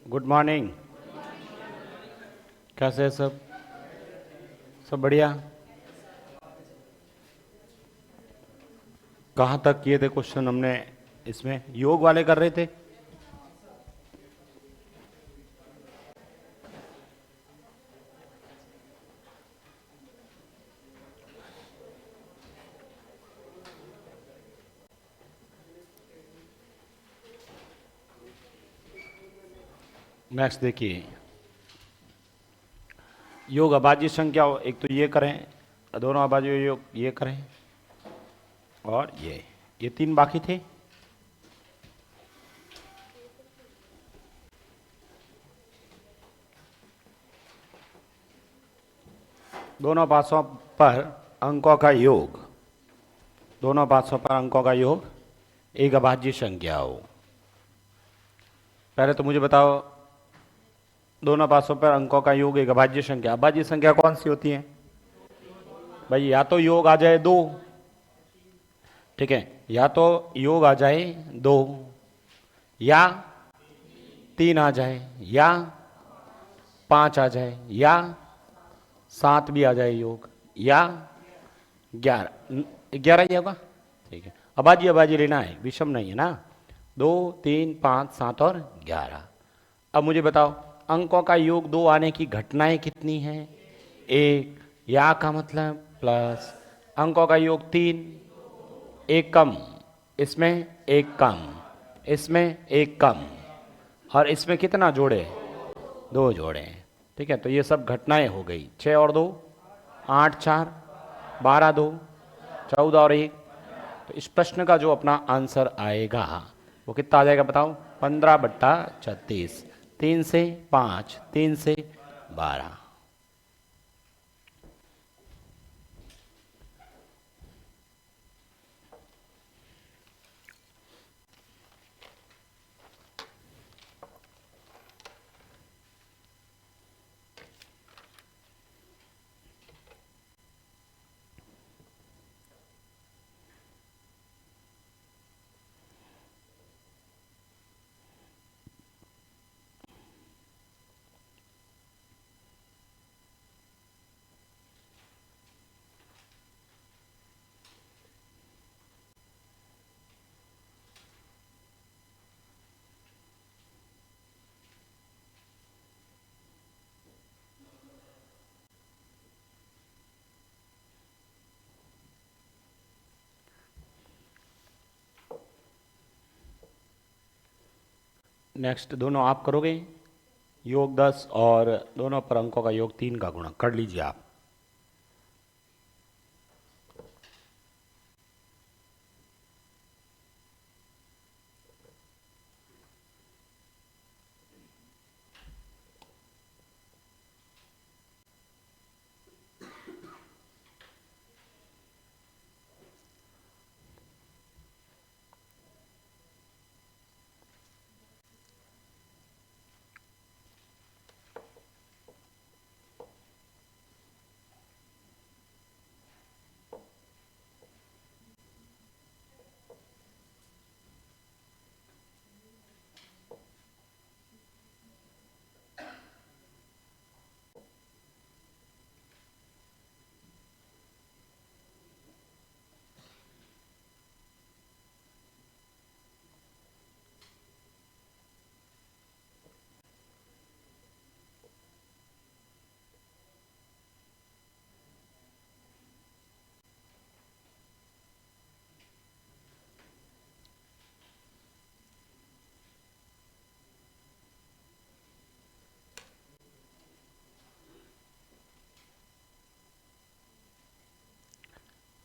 Good morning. कैसे है सब? सब बढ़िया। कहाँ तक किए थे क्वेश्चन हमने? इसमें योग वाले कर रहे थे। नेक्स्ट देखिए, योग अभाज्य संख्या। एक तो ये करें, दोनों अभाज्य योग ये करें, और ये तीन बाकी थे। दोनों पासों पर अंकों का योग, दोनों पासों पर अंकों का योग एक अभाज्य संख्या हो। पहले तो मुझे बताओ, दोनों पासों पर अंकों का योग एक अभाज्य संख्या, अभाज्य संख्या कौन सी होती है भाई? या तो योग आ जाए दो, ठीक है, या तो योग आ जाए दो, या तीन आ जाए, या पांच आ जाए, या सात भी आ जाए योग, या 11। 11 ही होगा, ठीक है। अभाज्य अभाज्य लेना है, विषम नहीं है ना। 2, 3, 5, 7 और 11। अब मुझे बताओ, अंकों का योग दो आने की घटनाएं कितनी हैं? एक। या का मतलब प्लस, अंकों का योग तीन, एक कम, इसमें एक कम, इसमें एक कम, और इसमें कितना जोड़े? दो जोड़े। ठीक है, तो ये सब घटनाएं हो गई। 6 और 2 8, 4 12, 2 14 और 1। तो इस प्रश्न का जो अपना आंसर आएगा वो कितना आ जाएगा बताओ? 15/36। 3 से 5, 3 से 12। नेक्स्ट दोनों आप करोगे, योग 10 और दोनों पर अंकों का योग 3 का गुणा कर लीजिए आप।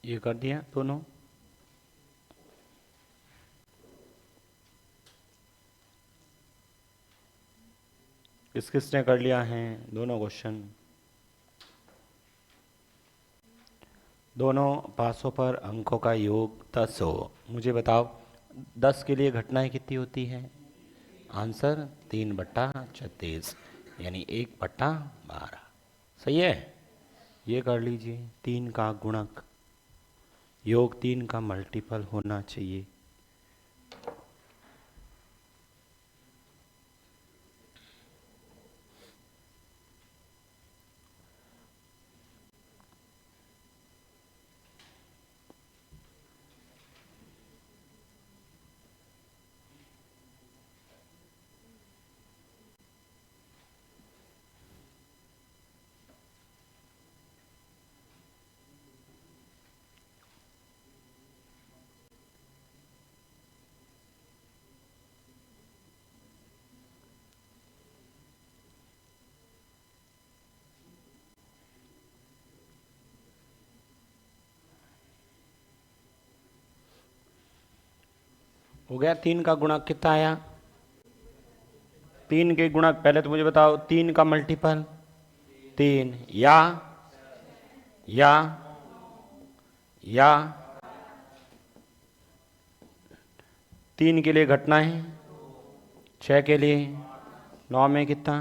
ये कर दिया दोनों। किसने कर लिया है दोनों क्वेश्चन? दोनों पासों पर अंकों का योग 10 हो। मुझे बताओ, 10 के लिए घटनाएं कितनी होती है? आंसर 3/36, यानी 1/12। सही है। ये कर लीजिए, 3 का गुणक, योग 3 का मल्टीपल होना चाहिए। हो गया। 3 का गुणक कितना आया? 3 के गुणक, पहले तो मुझे बताओ 3 का मल्टीपल 3 या या 3 के लिए घटना है, 6 के लिए, 9 में कितना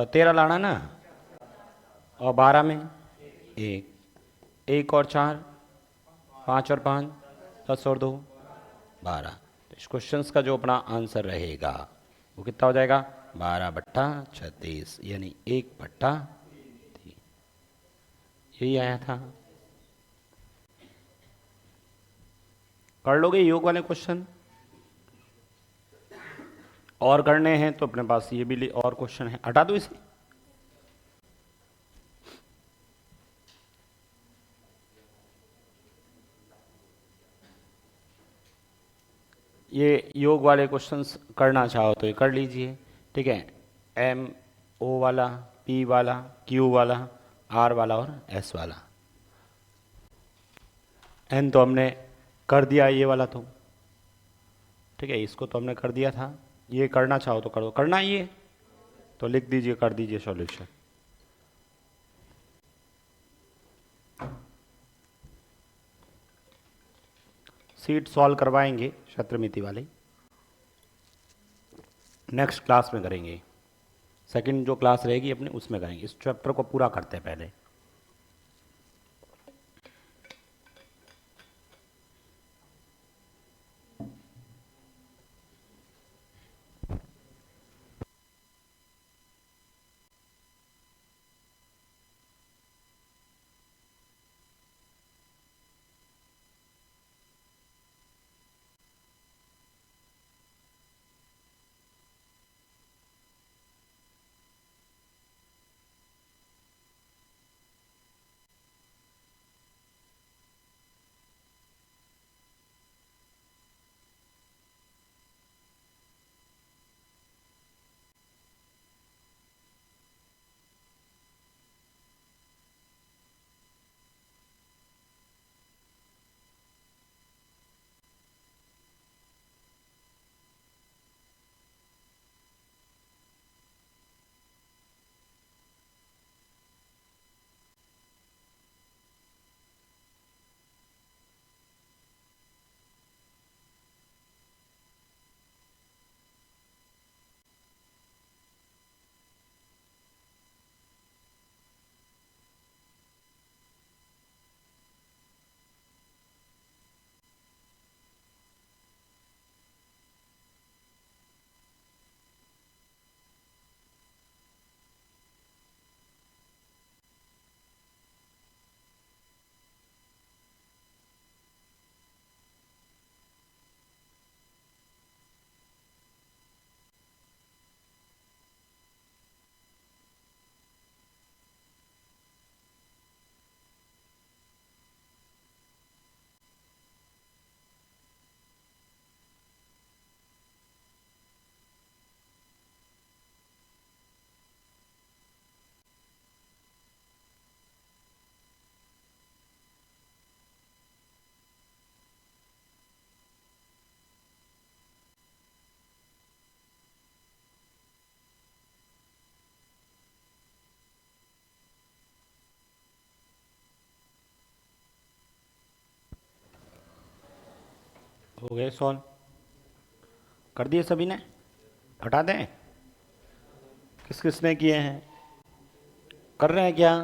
13 लाना ना, और 12 में 1 और 4, 5 और 5, 10 और 2, 12। तो इस क्वेश्चन का जो अपना आंसर रहेगा वो कितना हो जाएगा? 12/36, यानी 1/3। यही आया था। कर लोगे योग वाले क्वेश्चन? और करने हैं तो अपने पास ये भी और क्वेश्चन है, हटा दो इसे। ये योग वाले क्वेश्चंस करना चाहो तो ये कर लीजिए, ठीक है। एम ओ वाला, पी वाला, क्यू वाला, आर वाला और एस वाला। एन तो हमने कर दिया ये वाला तो, ठीक है, इसको तो हमने कर दिया था। ये करना चाहो तो करो, करना ये तो लिख दीजिए, कर दीजिए सॉल्यूशन। सीट सॉल्व करवाएंगे क्षेत्रमिति वाले, नेक्स्ट क्लास में करेंगे। सेकंड जो क्लास रहेगी अपने उसमें करेंगे। इस चैप्टर को पूरा करते हैं पहले। हो गए सॉल्व? कर दिए सभी ने? हटा दें? किस किसने किए हैं? कर रहे हैं क्या?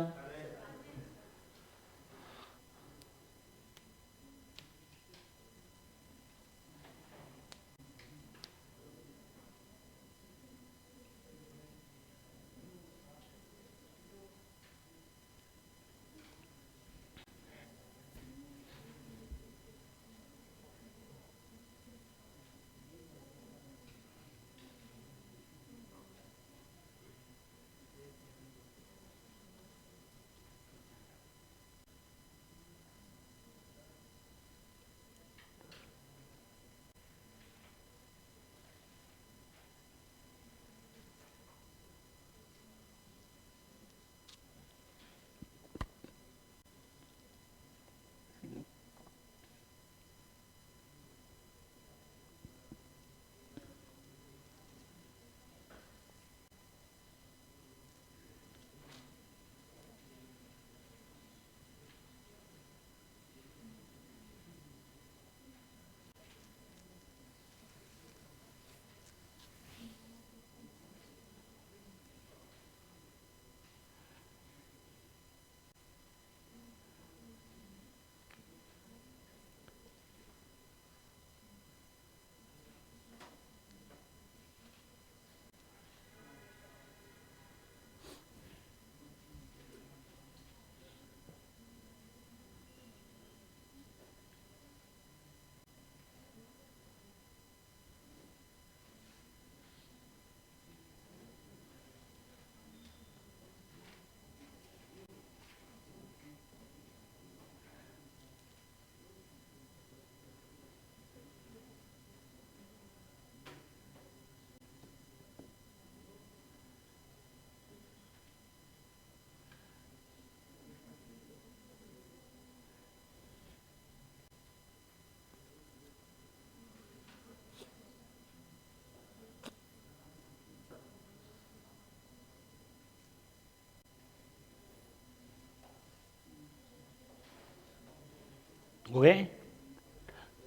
हो गए?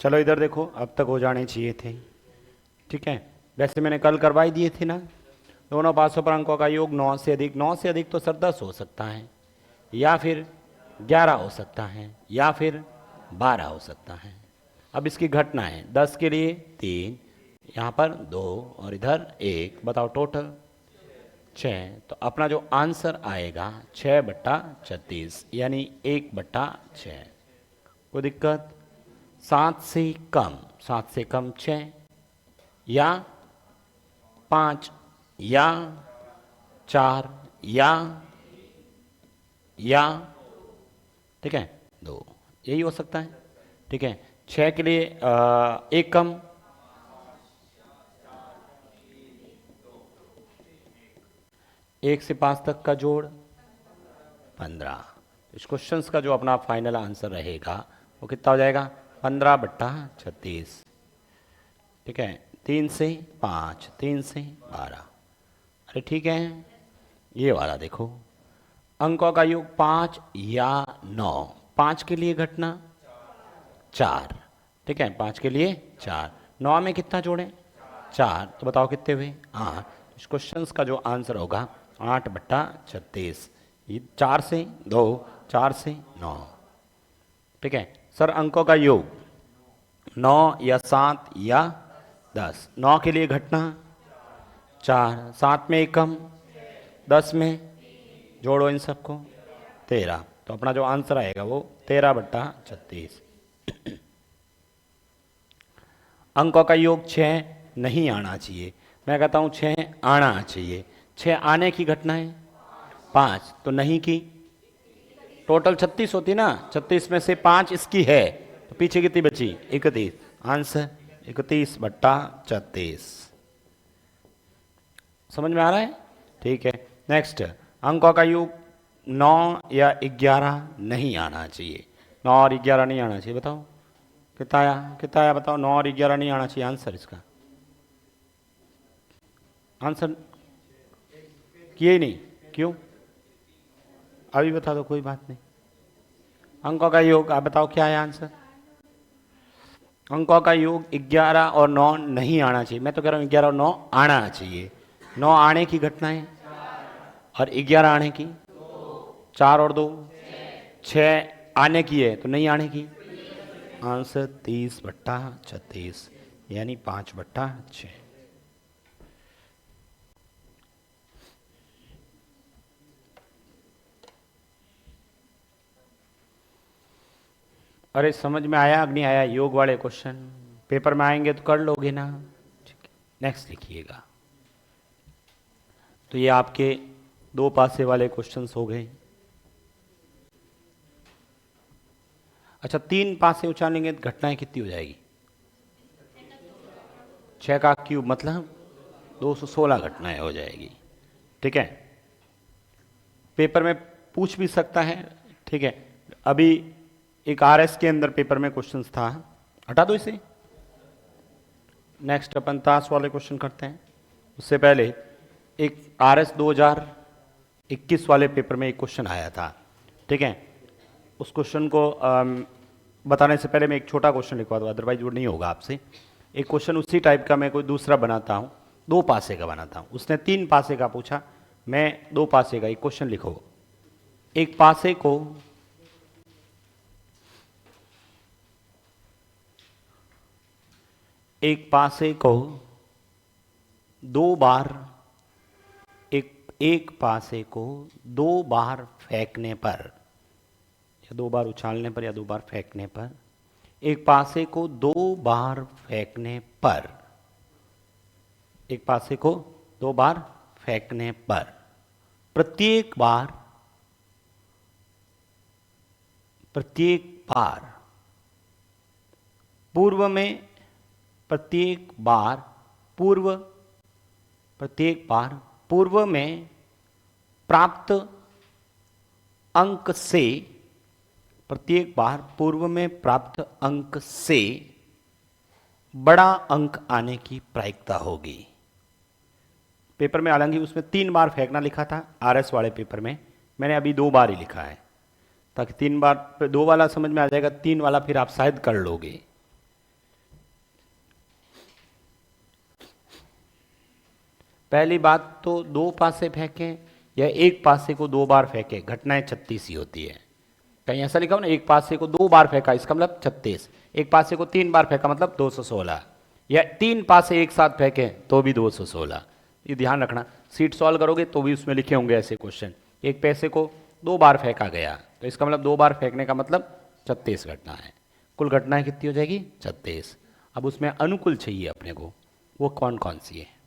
चलो इधर देखो, अब तक हो जाने चाहिए थे। ठीक है, वैसे मैंने कल करवाई दिए थे ना। दोनों पासों पर अंकों का योग 9 से अधिक, 9 से अधिक तो सर 10 हो सकता है, या फिर 11 हो सकता है, या फिर 12 हो सकता है। अब इसकी घटना है, 10 के लिए 3, यहाँ पर 2 और इधर 1, बताओ टोटल 6। तो अपना जो आंसर आएगा 6/36 यानी 1/6। कोई दिक्कत? 7 से कम, 7 से कम 6 या 5 या 4 या ठीक है 2, यही हो सकता है। ठीक है, 6 के लिए एक कम, एक से 5 तक का जोड़ 15। इस क्वेश्चन का जो अपना फाइनल आंसर रहेगा वो कितना हो जाएगा? 15/36। ठीक है, 3 से 5, 3 से 12। अरे ठीक है, ये वाला देखो, अंकों का योग 5 या 9। 5 के लिए घटना 4। ठीक है, 5 के लिए 4, 9 में कितना जोड़ें? 4। तो बताओ कितने हुए? 8। इस क्वेश्चन का जो आंसर होगा 8/36। ये 4 से 2, 4 से 9। ठीक है सर, अंकों का योग 9 या 7 या 10। 9 के लिए घटना 4, 7 में एक कम, 10 में जोड़ो इन सबको 13। तो अपना जो आंसर आएगा वो 13/36। अंकों का योग 6 नहीं आना चाहिए, मैं कहता हूँ 6 आना चाहिए। 6 आने की घटना है 5, तो नहीं की टोटल 36 होती ना, 36 में से 5 इसकी है, तो पीछे कितनी बची? 31। आंसर 31/36। समझ में आ रहा है? ठीक है, नेक्स्ट, अंकों का योग 9 या 11 नहीं आना चाहिए। 9 और 11 नहीं आना चाहिए, बताओ कितना आया? कितना आया बताओ? 9 और 11 नहीं आना चाहिए। आंसर इसका आंसर किए ही नहीं, क्यों? अभी बता दो, कोई बात नहीं। अंकों का योग आप बताओ क्या है आंसर? अंकों का योग 11 और 9 नहीं आना चाहिए। मैं तो कह रहा हूँ 11 और 9 आना चाहिए। 9 आने की घटना है और 11 आने की, 4 और 2 6 आने की है, तो नहीं आने की। आंसर 30/36 यानी 5/6। अरे समझ में आया कि नहीं आया? योग वाले क्वेश्चन पेपर में आएंगे तो कर लोगे ना? नेक्स्ट लिखिएगा। तो ये आपके 2 पासे वाले क्वेश्चंस हो गए। अच्छा, 3 पासे उछालेंगे तो घटनाएं कितनी हो जाएगी? 6 का क्यूब मतलब 216 घटनाएं हो जाएगी। ठीक है, पेपर में पूछ भी सकता है। ठीक है, अभी एक आरएस के अंदर पेपर में क्वेश्चंस था, हटा दो इसे। नेक्स्ट अपन ताश वाले क्वेश्चन करते हैं। उससे पहले एक आरएस 2021 वाले पेपर में एक क्वेश्चन आया था। ठीक है, उस क्वेश्चन को बताने से पहले मैं एक छोटा क्वेश्चन लिखवा दूँ, अदरवाइज वो नहीं होगा आपसे। एक क्वेश्चन उसी टाइप का मैं कोई दूसरा बनाता हूँ, 2 पासे का बनाता हूँ। उसने 3 पासे का पूछा, मैं 2 पासे का एक क्वेश्चन लिखो। एक पासे को दो बार एक पासे को 2 बार फेंकने पर, या 2 बार उछालने पर, या 2 बार फेंकने पर, एक पासे को 2 बार फेंकने पर, एक पासे को 2 बार फेंकने पर प्रत्येक बार पूर्व में, प्रत्येक बार पूर्व में प्राप्त अंक से, प्रत्येक बार पूर्व में प्राप्त अंक से बड़ा अंक आने की प्रायिकता होगी। पेपर में हालांकि उसमें 3 बार फेंकना लिखा था, आरएस वाले पेपर में मैंने अभी 2 बार ही लिखा है। ताकि 3 बार 2 वाला समझ में आ जाएगा, 3 वाला फिर आप शायद कर लोगे। पहली बात तो 2 पासे फेंकें या एक पासे को 2 बार फेंके, घटनाएं 36 ही होती है। कहीं ऐसा लिखा हो ना, एक पासे को 2 बार फेंका इसका मतलब 36, एक पासे को 3 बार फेंका मतलब 216, या 3 पासे एक साथ फेंके तो भी 216। ये ध्यान रखना, सीट सॉल्व करोगे तो भी उसमें लिखे होंगे ऐसे क्वेश्चन। एक पैसे को 2 बार फेंका गया तो इसका मतलब 2 बार फेंकने का मतलब 36 घटना है। कुल घटनाएं कितनी हो जाएगी? 36। अब उसमें अनुकूल चाहिए अपने को, वो कौन कौन सी है?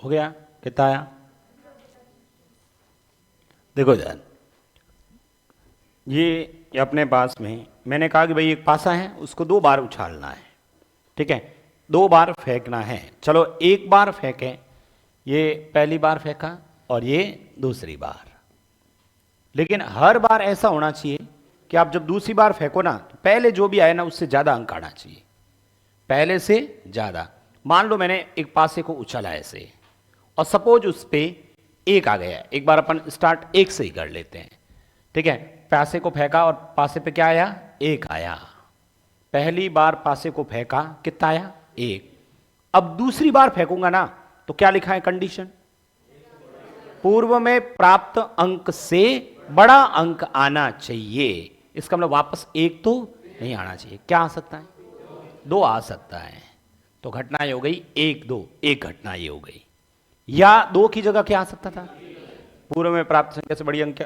हो गया? कितना आया? देखो जान, ये अपने पास में मैंने कहा कि भाई एक पासा है उसको 2 बार उछालना है, ठीक है, 2 बार फेंकना है। चलो एक बार फेंके, ये पहली बार फेंका और ये दूसरी बार, लेकिन हर बार ऐसा होना चाहिए कि आप जब दूसरी बार फेंको ना तो पहले जो भी आए ना उससे ज्यादा अंक आना चाहिए, पहले से ज्यादा। मान लो मैंने एक पासे को उछाला ऐसे और सपोज उस पे 1 आ गया, एक बार अपन स्टार्ट 1 से ही कर लेते हैं, ठीक है। पासे को फेंका और पासे पे क्या आया? 1 आया। पहली बार पासे को फेंका, कितना आया? 1। अब दूसरी बार फेंकूंगा ना तो क्या लिखा है कंडीशन? पूर्व में प्राप्त अंक से बड़ा अंक आना चाहिए। इसका मतलब वापस 1 तो नहीं आना चाहिए। क्या आ सकता है? 2 आ सकता है। तो घटना ये हो गई 1 2, एक घटना ये हो गई। या 2 की जगह क्या आ सकता था? पूर्व में प्राप्त संख्या से बड़ी अंक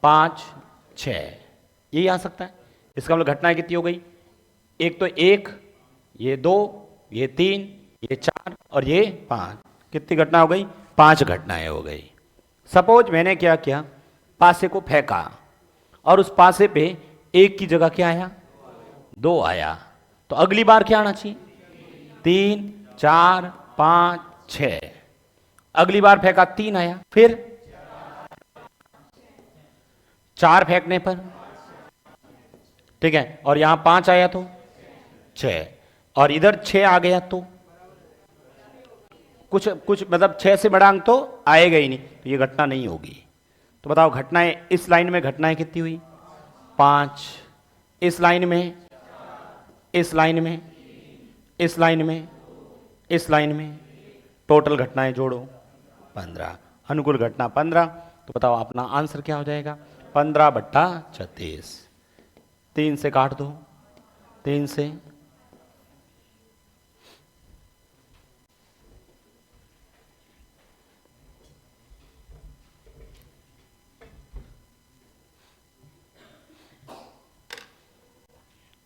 5 6, यही आ सकता है। इसका मतलब घटनाएं कितनी हो गई? एक तो 1, ये 2, ये 3, ये 4 और ये 5। कितनी घटना हो गई? 5 घटनाएं हो गई। सपोज मैंने क्या किया, पासे को फेंका और उस पासे पे 1 की जगह क्या आया? 2 आया। तो अगली बार क्या आना चाहिए? 3 4 5 6। अगली बार फेंका 3 आया, फिर 4 फेंकने पर, ठीक है, और यहां 5 आया तो 6, और इधर 6 आ गया तो कुछ कुछ मतलब 6 से बड़ा अंक तो आएगा ही नहीं, तो ये घटना नहीं होगी। तो बताओ घटनाएं इस लाइन में घटनाएं कितनी हुई? 5। इस लाइन में, इस लाइन में, इस लाइन में, इस लाइन में, टोटल घटनाएं जोड़ो 15। अनुकूल घटना 15। तो बताओ अपना आंसर क्या हो जाएगा? 15/36। 3 से काट दो, 3 से,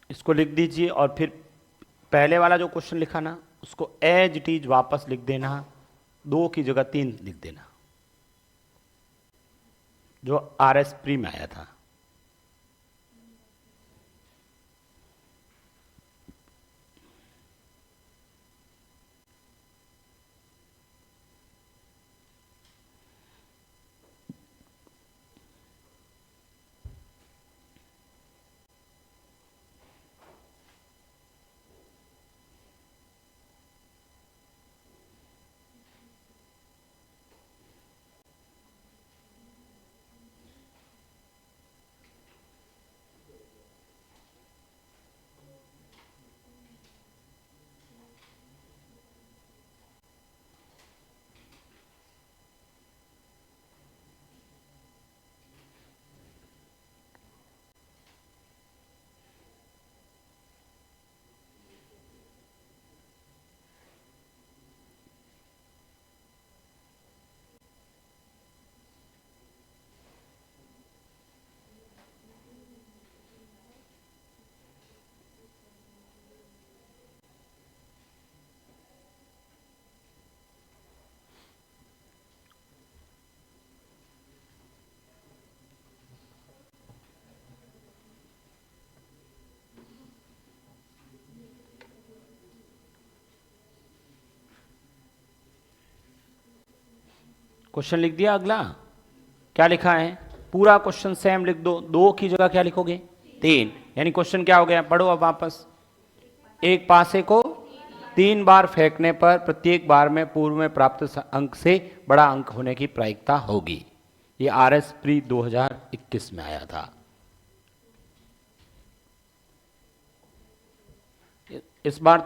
इसको लिख दीजिए और फिर पहले वाला जो क्वेश्चन लिखा ना उसको एज इट इज वापस लिख देना, 2 की जगह 3 लिख देना, जो RS प्री में आया था। क्वेश्चन लिख दिया। अगला क्या लिखा है, पूरा क्वेश्चन सेम लिख दो। 2 की जगह क्या लिखोगे, 3। यानी क्वेश्चन क्या हो गया, पढ़ो अब वापस। एक पासे को 3 बार फेंकने पर प्रत्येक बार में पूर्व में प्राप्त अंक से बड़ा अंक होने की प्रायिकता होगी। ये आरएस प्री 2021 में आया था। इस बार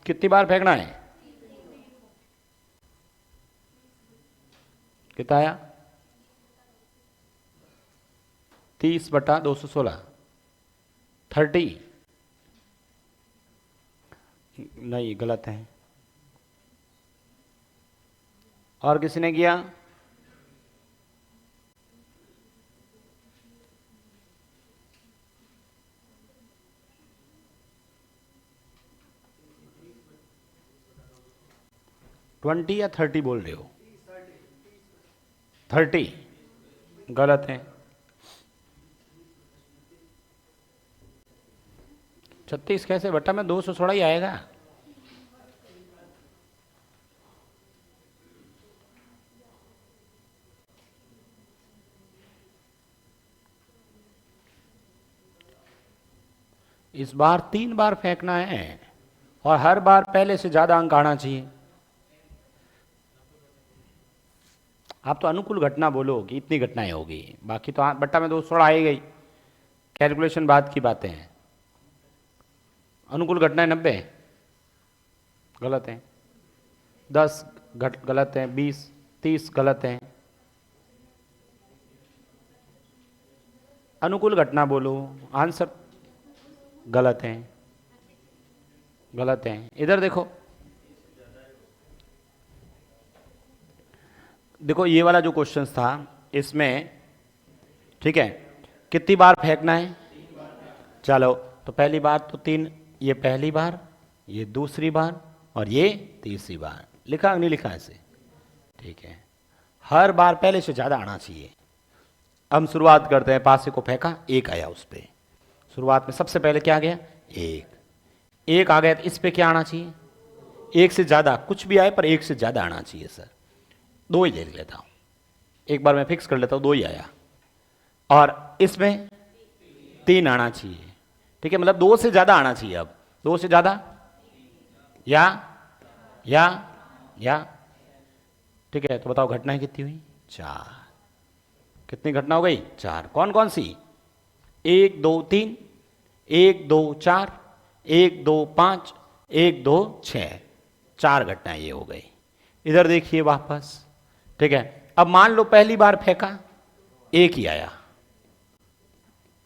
कितनी बार फेंकना है, कितना आया, 30/216, 30 नहीं, गलत है। और किसी ने किया, ट्वेंटी या 30 बोल रहे हो, 30 गलत है। 36 कैसे, बट्टा में 216 ही आएगा। इस बार 3 बार फेंकना है और हर बार पहले से ज्यादा अंक आना चाहिए। आप तो अनुकूल घटना बोलो कि इतनी घटनाएं होगी, बाकी तो बट्टा में 216 आई गई, कैलकुलेशन बाद की बातें हैं। अनुकूल घटनाएं 90 गलत है, 10 गलत है, 20 30 गलत है। अनुकूल घटना बोलो, आंसर गलत है, गलत है। इधर देखो, देखो ये वाला जो क्वेश्चन था इसमें, ठीक है, कितनी बार फेंकना है, चलो तो पहली बार तो 3, ये पहली बार, ये दूसरी बार और ये तीसरी बार। लिखा नहीं लिखा ऐसे, ठीक है। हर बार पहले से ज्यादा आना चाहिए। हम शुरुआत करते हैं, पासे को फेंका, 1 आया उस पे, शुरुआत में सबसे पहले क्या आ गया, 1 आ गया, तो इस पे क्या आना चाहिए, 1 से ज्यादा, कुछ भी आए पर 1 से ज्यादा आना चाहिए। सर 2 ही ले लेता हूं, एक बार मैं फिक्स कर लेता हूं, 2 ही आया। और इसमें 3 आना चाहिए, ठीक है, मतलब 2 से ज्यादा आना चाहिए। अब 2 से ज्यादा या ठीक है, तो बताओ घटनाएं कितनी हुई, 4। कितनी घटना हो गई, 4। कौन कौन सी, 1 2 3, 1 2 4, 1 2 5, 1 2 6, 4 घटनाएं ये हो गई। इधर देखिए वापस, ठीक है। अब मान लो पहली बार फेंका, 1 ही आया,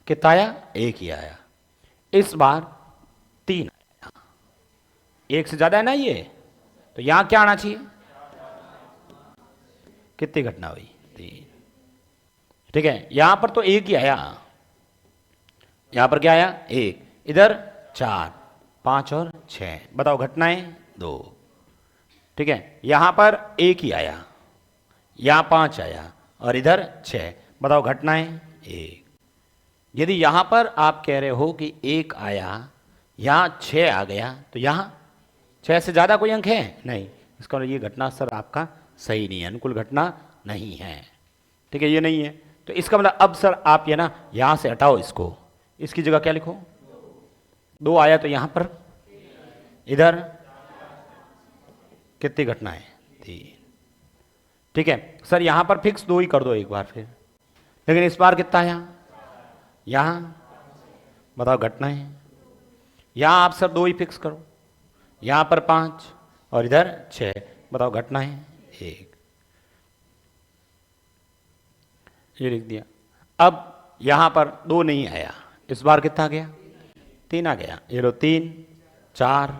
कितना आया, 1 ही आया। इस बार 3 आया, 1 से ज्यादा है ना ये, तो यहां क्या आना चाहिए, कितनी घटना हुई, 3, ठीक है। यहां पर तो 1 ही आया, यहां पर क्या आया, 1, इधर 4 5 और 6, बताओ घटनाएं 2, ठीक है। यहां पर 1 ही आया, यहां 5 आया और इधर 6, बताओ घटनाएं 1। यदि यहां पर आप कह रहे हो कि 1 आया, यहां 6 आ गया, तो यहां 6 से ज्यादा कोई अंक है नहीं, इसका मतलब ये घटना सर आपका सही नहीं है, अनुकूल घटना नहीं है, ठीक है, ये नहीं है। तो इसका मतलब अब सर आप ये ना यहां से हटाओ इसको, इसकी जगह क्या लिखो, 2 आया, तो यहां पर इधर कितनी घटना है, 3, ठीक है। सर यहां पर फिक्स 2 ही कर दो एक बार फिर, लेकिन इस बार कितना आया, यहां बताओ घटना है, यहां आप सर 2 ही फिक्स करो, यहां पर 5 और इधर 6, बताओ घटना है 1, ये लिख दिया। अब यहां पर 2 नहीं आया, इस बार कितना आ गया, 3 आ गया, ये लो 3 4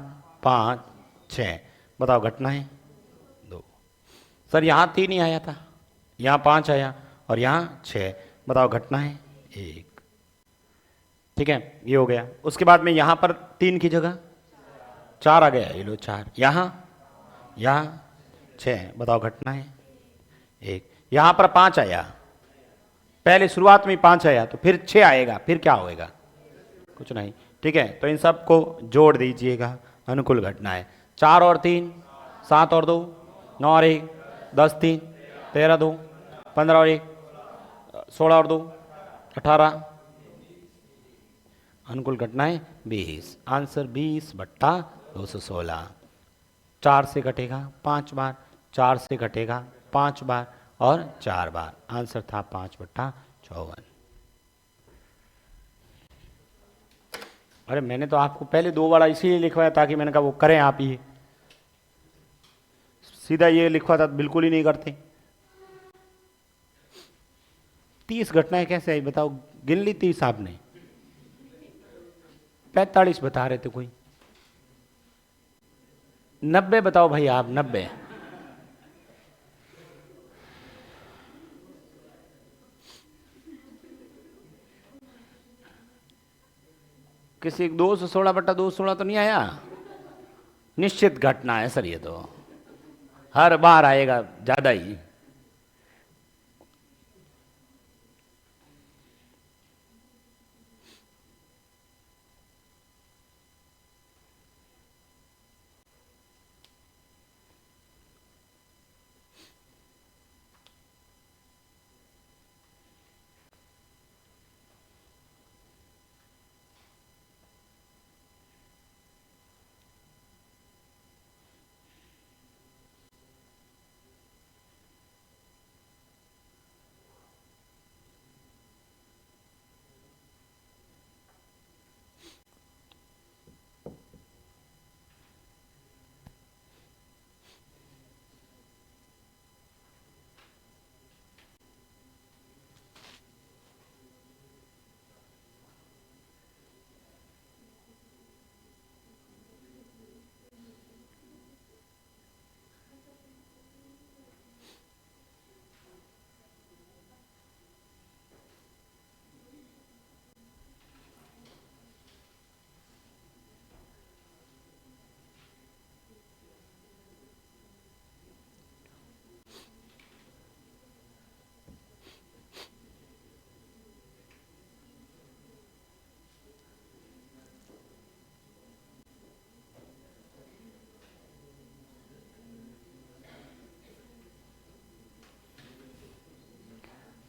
5 6, बताओ घटना है 2। सर यहां 3 ही आया था, यहां 5 आया और यहां 6, बताओ घटना है 1, ठीक है, ये हो गया। उसके बाद में यहां पर 3 की जगह 4 आ गया, ये लो 4, यहां 6, बताओ घटना है 1। यहां पर 5 आया, पहले शुरुआत में 5 आया, तो फिर 6 आएगा, फिर क्या होएगा, कुछ नहीं, ठीक है। तो इन सब को जोड़ दीजिएगा, अनुकूल घटना है, 4 और 3 7 और 2 9 और 1 10 3 13 2 15 और 1 16 और 2 18। अनुकूल घटनाएं 20। आंसर 20/216। 4 से घटेगा 5 बार, 4 से घटेगा 5 बार और 4 बार। आंसर था 5/54। अरे मैंने तो आपको पहले 2 वाला इसीलिए लिखवाया ताकि मैंने कहा वो करें आप ही, सीधा ये लिखवा था बिल्कुल ही नहीं करते। 30 घटनाएं कैसे आई बताओ, गिन ली 30 आपने? 45 बता रहे थे कोई। 90 बताओ भाई आप, 90। किसी 216/216 तो नहीं आया? निश्चित घटना है सर, ये तो हर बार आएगा ज्यादा ही।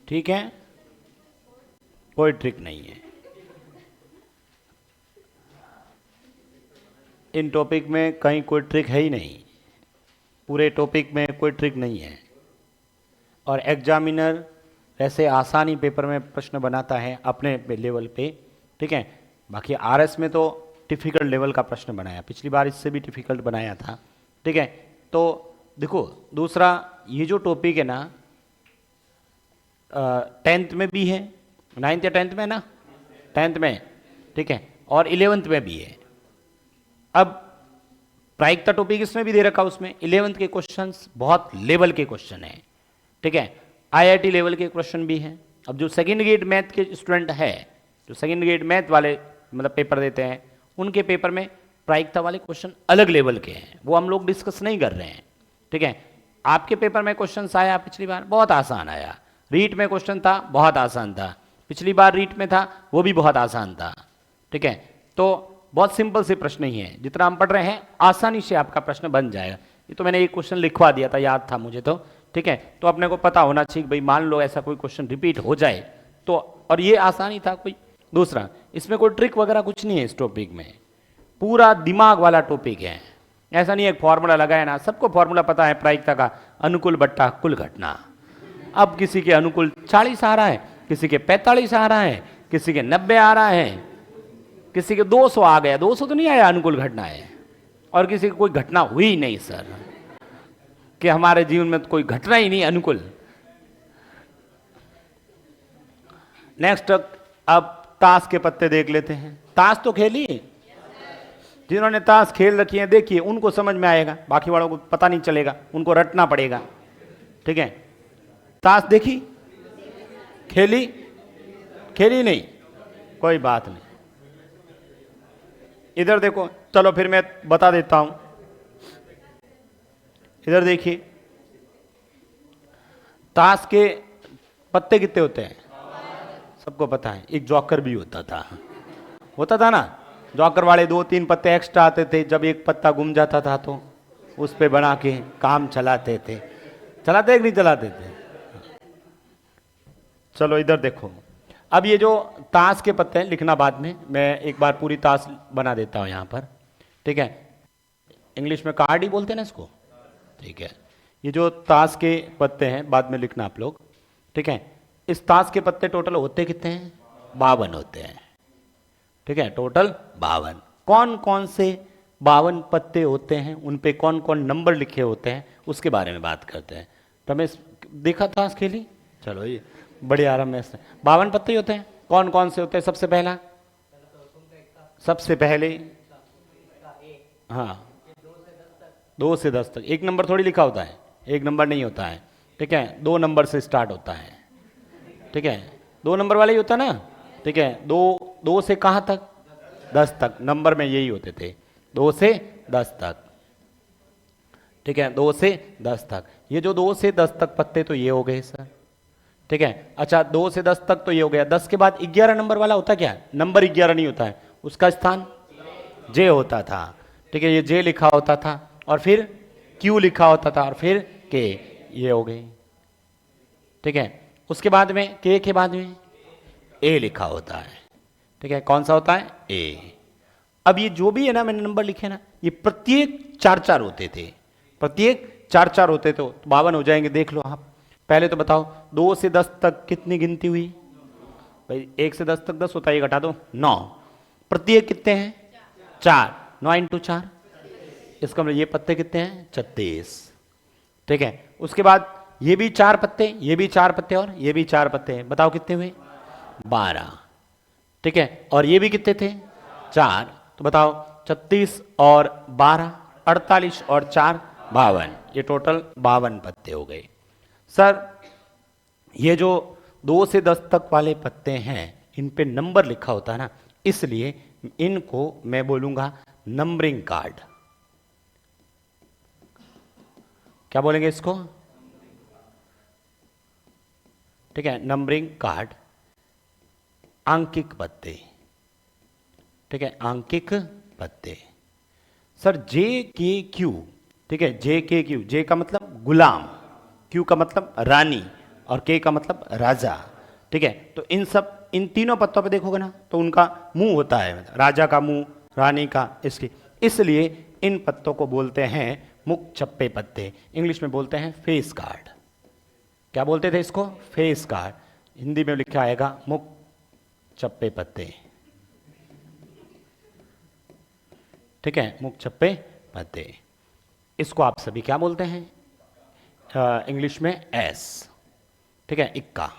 ठीक है, कोई ट्रिक नहीं है इन टॉपिक में, कहीं कोई ट्रिक है ही नहीं, पूरे टॉपिक में कोई ट्रिक नहीं है। और एग्जामिनर ऐसे आसानी पेपर में प्रश्न बनाता है अपने लेवल पे, ठीक है। बाकी आरएस में तो डिफिकल्ट लेवल का प्रश्न बनाया, पिछली बार इससे भी डिफिकल्ट बनाया था, ठीक है। तो देखो दूसरा, ये जो टॉपिक है ना 10th में भी है, 9th या 10th में ना, 10th में, ठीक है, और 11th में भी है। अब प्रायिकता टॉपिक इसमें भी दे रखा, उसमें 11th के क्वेश्चंस बहुत लेवल के क्वेश्चन है, ठीक है, आईआईटी लेवल के क्वेश्चन भी हैं। अब जो सेकंड ग्रेड मैथ के स्टूडेंट है, जो सेकंड ग्रेड मैथ वाले मतलब पेपर देते हैं, उनके पेपर में प्रायिकता वाले क्वेश्चन अलग लेवल के हैं, वो हम लोग डिस्कस नहीं कर रहे हैं, ठीक है। आपके पेपर में क्वेश्चन आया पिछली बार, बहुत आसान आया। रीट में क्वेश्चन था, बहुत आसान था, पिछली बार रीट में था, वो भी बहुत आसान था, ठीक है। तो बहुत सिंपल से प्रश्न ही है, जितना हम पढ़ रहे हैं आसानी से आपका प्रश्न बन जाएगा। ये तो मैंने एक क्वेश्चन लिखवा दिया था, याद था मुझे तो, ठीक है। तो अपने को पता होना चाहिए भाई, मान लो ऐसा कोई क्वेश्चन रिपीट हो जाए तो, और ये आसानी था कोई। दूसरा, इसमें कोई ट्रिक वगैरह कुछ नहीं है इस टॉपिक में, पूरा दिमाग वाला टॉपिक है। ऐसा नहीं है फॉर्मूला लगाया ना, सबको फॉर्मूला पता है प्रायिकता का, अनुकूल बट्टा कुल घटना। अब किसी के अनुकूल 40 आ रहा है, किसी के 45 आ रहा है, किसी के 90 आ रहा है, किसी के 200 आ गया, 200 तो नहीं आया अनुकूल घटना है, और किसी की कोई घटना हुई ही नहीं सर, कि हमारे जीवन में तो कोई घटना ही नहीं अनुकूल। नेक्स्ट, अब ताश के पत्ते देख लेते हैं। ताश तो खेली, जिन्होंने ताश खेल रखी है देखिए, उनको समझ में आएगा, बाकी वालों को पता नहीं चलेगा, उनको रटना पड़ेगा, ठीक है। ताश देखी, खेली, खेली नहीं, कोई बात नहीं। इधर देखो, चलो फिर मैं बता देता हूं, इधर देखिए, ताश के पत्ते कितने होते हैं सबको पता है। एक जॉकर भी होता था ना, जॉकर वाले 2-3 पत्ते एक्स्ट्रा आते थे, जब एक पत्ता गुम जाता था तो उस पे बना के काम चलाते थे। चलाते कि नहीं चलाते थे? चलो इधर देखो, अब ये जो ताश के पत्ते हैं लिखना बाद में, मैं एक बार पूरी ताश बना देता हूं यहां पर, ठीक है। इंग्लिश में कार्ड ही बोलते हैं ना इसको, ठीक है। ये जो ताश के पत्ते हैं बाद में लिखना आप लोग, ठीक है। इस ताश के पत्ते टोटल होते कितने हैं? 52 होते हैं, ठीक है, टोटल 52। कौन कौन से 52 पत्ते होते हैं, उन पे कौन कौन नंबर लिखे होते हैं, उसके बारे में बात करते हैं। रमेश देखा ताश खेली? चलो ये बड़े आराम से 52 पत्ते ही होते हैं। कौन कौन से होते हैं? सबसे पहला, सबसे पहले, हाँ 2 से 10 तक। एक नंबर थोड़ी लिखा होता है, एक नंबर नहीं होता है, ठीक है। 2 नंबर से स्टार्ट होता है, ठीक है, 2 नंबर वाले ही होता ना, ठीक है। 2 से कहाँ तक? 10 तक। नंबर में यही होते थे, 2 से 10 तक, ठीक है, 2 से 10 तक। ये जो 2 से 10 तक पत्ते तो ये हो गए सर, ठीक है। अच्छा 2 से 10 तक तो ये हो गया। 10 के बाद 11 नंबर वाला होता क्या? नंबर 11 नहीं होता है, उसका स्थान जे होता था, ठीक है। ये जे लिखा होता था और फिर क्यू लिखा होता था और फिर के, ये हो गई, ठीक है। उसके बाद में के बाद में ए लिखा होता है, ठीक है। कौन सा होता है? ए। अब ये जो भी है ना मैंने नंबर लिखे ना, ये प्रत्येक 4-4 होते थे, प्रत्येक 4-4 होते तो 52 हो जाएंगे। देख लो आप, पहले तो बताओ 2 से 10 तक कितनी गिनती हुई भाई? 1 से 10 तक 10 होता है, ये घटा दो 9। प्रत्येक कितने हैं? 4। 9 इंटू 4, इसका मतलब ये पत्ते कितने हैं? 36, ठीक है। उसके बाद ये भी 4 पत्ते, ये भी 4 पत्ते और ये भी 4 पत्ते हैं। बताओ कितने हुए? 12, ठीक है। और ये भी कितने थे? 4। तो बताओ 36 और 12 48 और 4 52, ये टोटल 52 पत्ते हो गए। सर ये जो 2 से 10 तक वाले पत्ते हैं इन पे नंबर लिखा होता है ना, इसलिए इनको मैं बोलूंगा नंबरिंग कार्ड। क्या बोलेंगे इसको? ठीक है, नंबरिंग कार्ड, आंकिक पत्ते, ठीक है, आंकिक पत्ते। सर जे के क्यू, ठीक है, जे के क्यू, जे का मतलब गुलाम, क्यू का मतलब रानी और के का मतलब राजा, ठीक है। तो इन तीनों पत्तों पे देखोगे ना तो उनका मुंह होता है, राजा का मुंह, रानी का, इसलिए इन पत्तों को बोलते हैं मुख छप्पे पत्ते। इंग्लिश में बोलते हैं फेस कार्ड। क्या बोलते थे इसको? Face card. हिंदी में लिखा आएगा मुख छप्पे पत्ते, ठीक है, मुख छप्पे पत्ते। इसको आप सभी क्या बोलते हैं? इंग्लिश में एस, ठीक है, इक्का।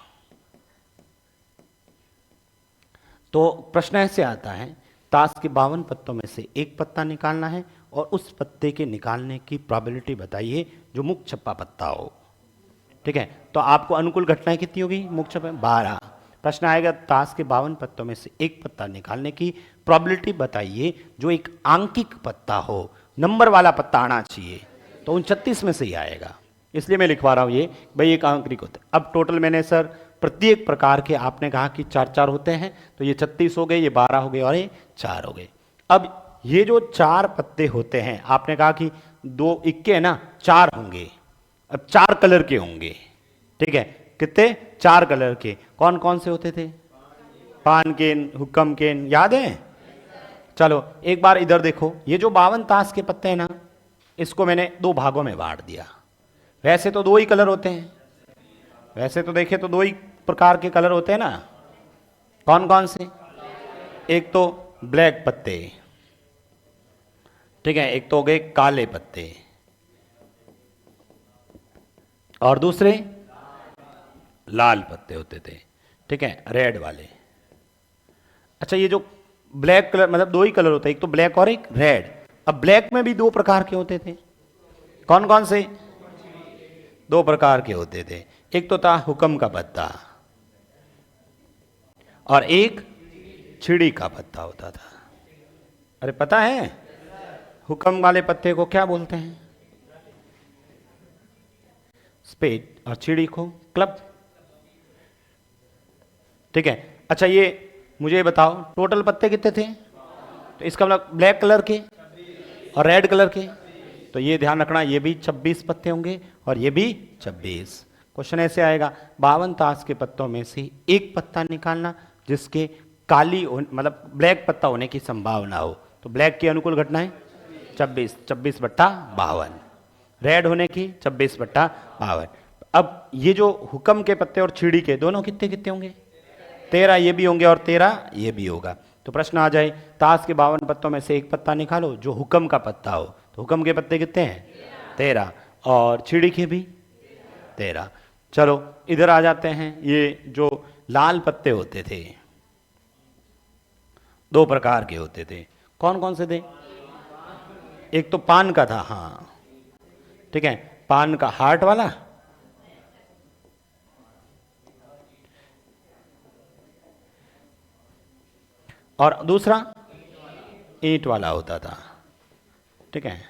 तो प्रश्न ऐसे आता है, ताश के 52 पत्तों में से एक पत्ता निकालना है और उस पत्ते के निकालने की प्रोबेबिलिटी बताइए जो मुख छप्पा पत्ता हो, ठीक है। तो आपको अनुकूल घटनाएं कितनी होगी? मुख छप्पा 12। प्रश्न आएगा ताश के 52 पत्तों में से एक पत्ता निकालने की प्रोबेबिलिटी बताइए जो एक आंकिक पत्ता हो, नंबर वाला पत्ता आना चाहिए, तो 39 में से ही आएगा। इसलिए मैं लिखवा रहा हूं ये भाई एक आंकिक होता है। अब टोटल मैंने सर प्रत्येक प्रकार के, आपने कहा कि 4-4 होते हैं, तो ये 36 हो गए, ये 12 हो गए और ये 4 हो गए। अब ये जो 4 पत्ते होते हैं, आपने कहा कि 2 इक्के है ना, 4 होंगे। अब 4 कलर के होंगे, ठीक है। कितने? 4 कलर के। कौन कौन से होते थे? पान केन, हुक्म केन, याद है? चलो एक बार इधर देखो, ये जो 52 ताश के पत्ते हैं ना, इसको मैंने 2 भागों में बांट दिया। वैसे तो 2 ही कलर होते हैं, वैसे तो देखे तो 2 ही प्रकार के कलर होते हैं ना। कौन कौन से? एक तो ब्लैक पत्ते, ठीक है, एक तो हो गए काले पत्ते, और दूसरे लाल पत्ते होते थे, ठीक है, रेड वाले। अच्छा ये जो ब्लैक कलर, मतलब 2 ही कलर होते हैं, एक तो ब्लैक और एक रेड। अब ब्लैक में भी 2 प्रकार के होते थे। कौन कौन से? 2 प्रकार के होते थे। एक तो था हुक्म का पत्ता और एक छिड़ी का पत्ता होता था। अरे पता है हुक्म वाले पत्ते को क्या बोलते हैं? स्पेड, और छिड़ी को क्लब, ठीक है। अच्छा ये मुझे बताओ टोटल पत्ते कितने थे? तो इसका मतलब ब्लैक कलर के और रेड कलर के, तो ये ध्यान रखना, ये भी 26 पत्ते होंगे और ये भी 26। क्वेश्चन ऐसे आएगा, 52 ताश के पत्तों में से एक पत्ता निकालना जिसके काली मतलब ब्लैक पत्ता होने की संभावना हो। तो ब्लैक की अनुकूल घटना है 26, 26/52। रेड होने की 26/52। अब ये जो हुक्म के पत्ते और चिड़ी के दोनों कितने कितने होंगे? 13 ये भी होंगे और 13 ये भी होगा। तो प्रश्न आ जाए, ताश के 52 पत्तों में से एक पत्ता निकालो जो हुक्म का पत्ता हो। तो हुक्म के पत्ते कितने हैं? 13। और चिड़ी के भी 13। चलो इधर आ जाते हैं। ये जो लाल पत्ते होते थे, 2 प्रकार के होते थे। कौन कौन से थे? एक तो पान का था, हाँ ठीक है, पान का हार्ट वाला, और दूसरा ईंट वाला होता था। ठीक है,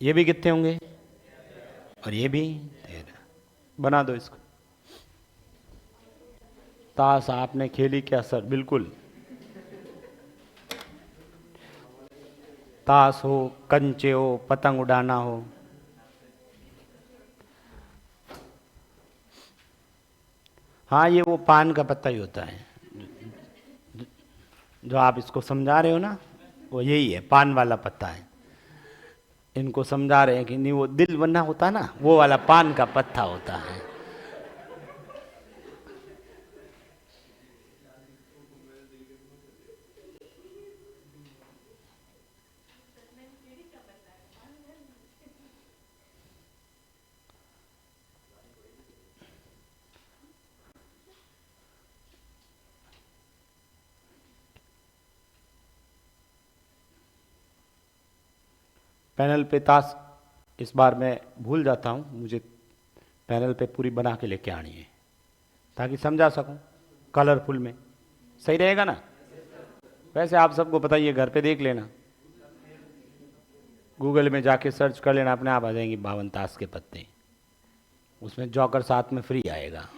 ये भी कितने होंगे? और ये भी 13। बना दो इसको। ताश आपने खेली क्या सर? बिल्कुल। ताश हो, कंचे हो, पतंग उड़ाना हो, हाँ ये वो पान का पत्ता ही होता है जो आप इसको समझा रहे हो ना, वो यही है, पान वाला पत्ता है। इनको समझा रहे हैं कि नहीं, वो दिल बना होता ना, वो वाला पान का पत्ता होता है। पैनल पे ताश इस बार मैं भूल जाता हूँ, मुझे पैनल पे पूरी बना के लेके आनी है ताकि समझा सकूँ कलरफुल में। सही रहेगा ना? वैसे आप सबको पता ही है, घर पे देख लेना, गूगल में जाके सर्च कर लेना, अपने आप आ जाएंगे 52 ताश के पत्ते। उसमें जॉकर साथ में फ्री आएगा।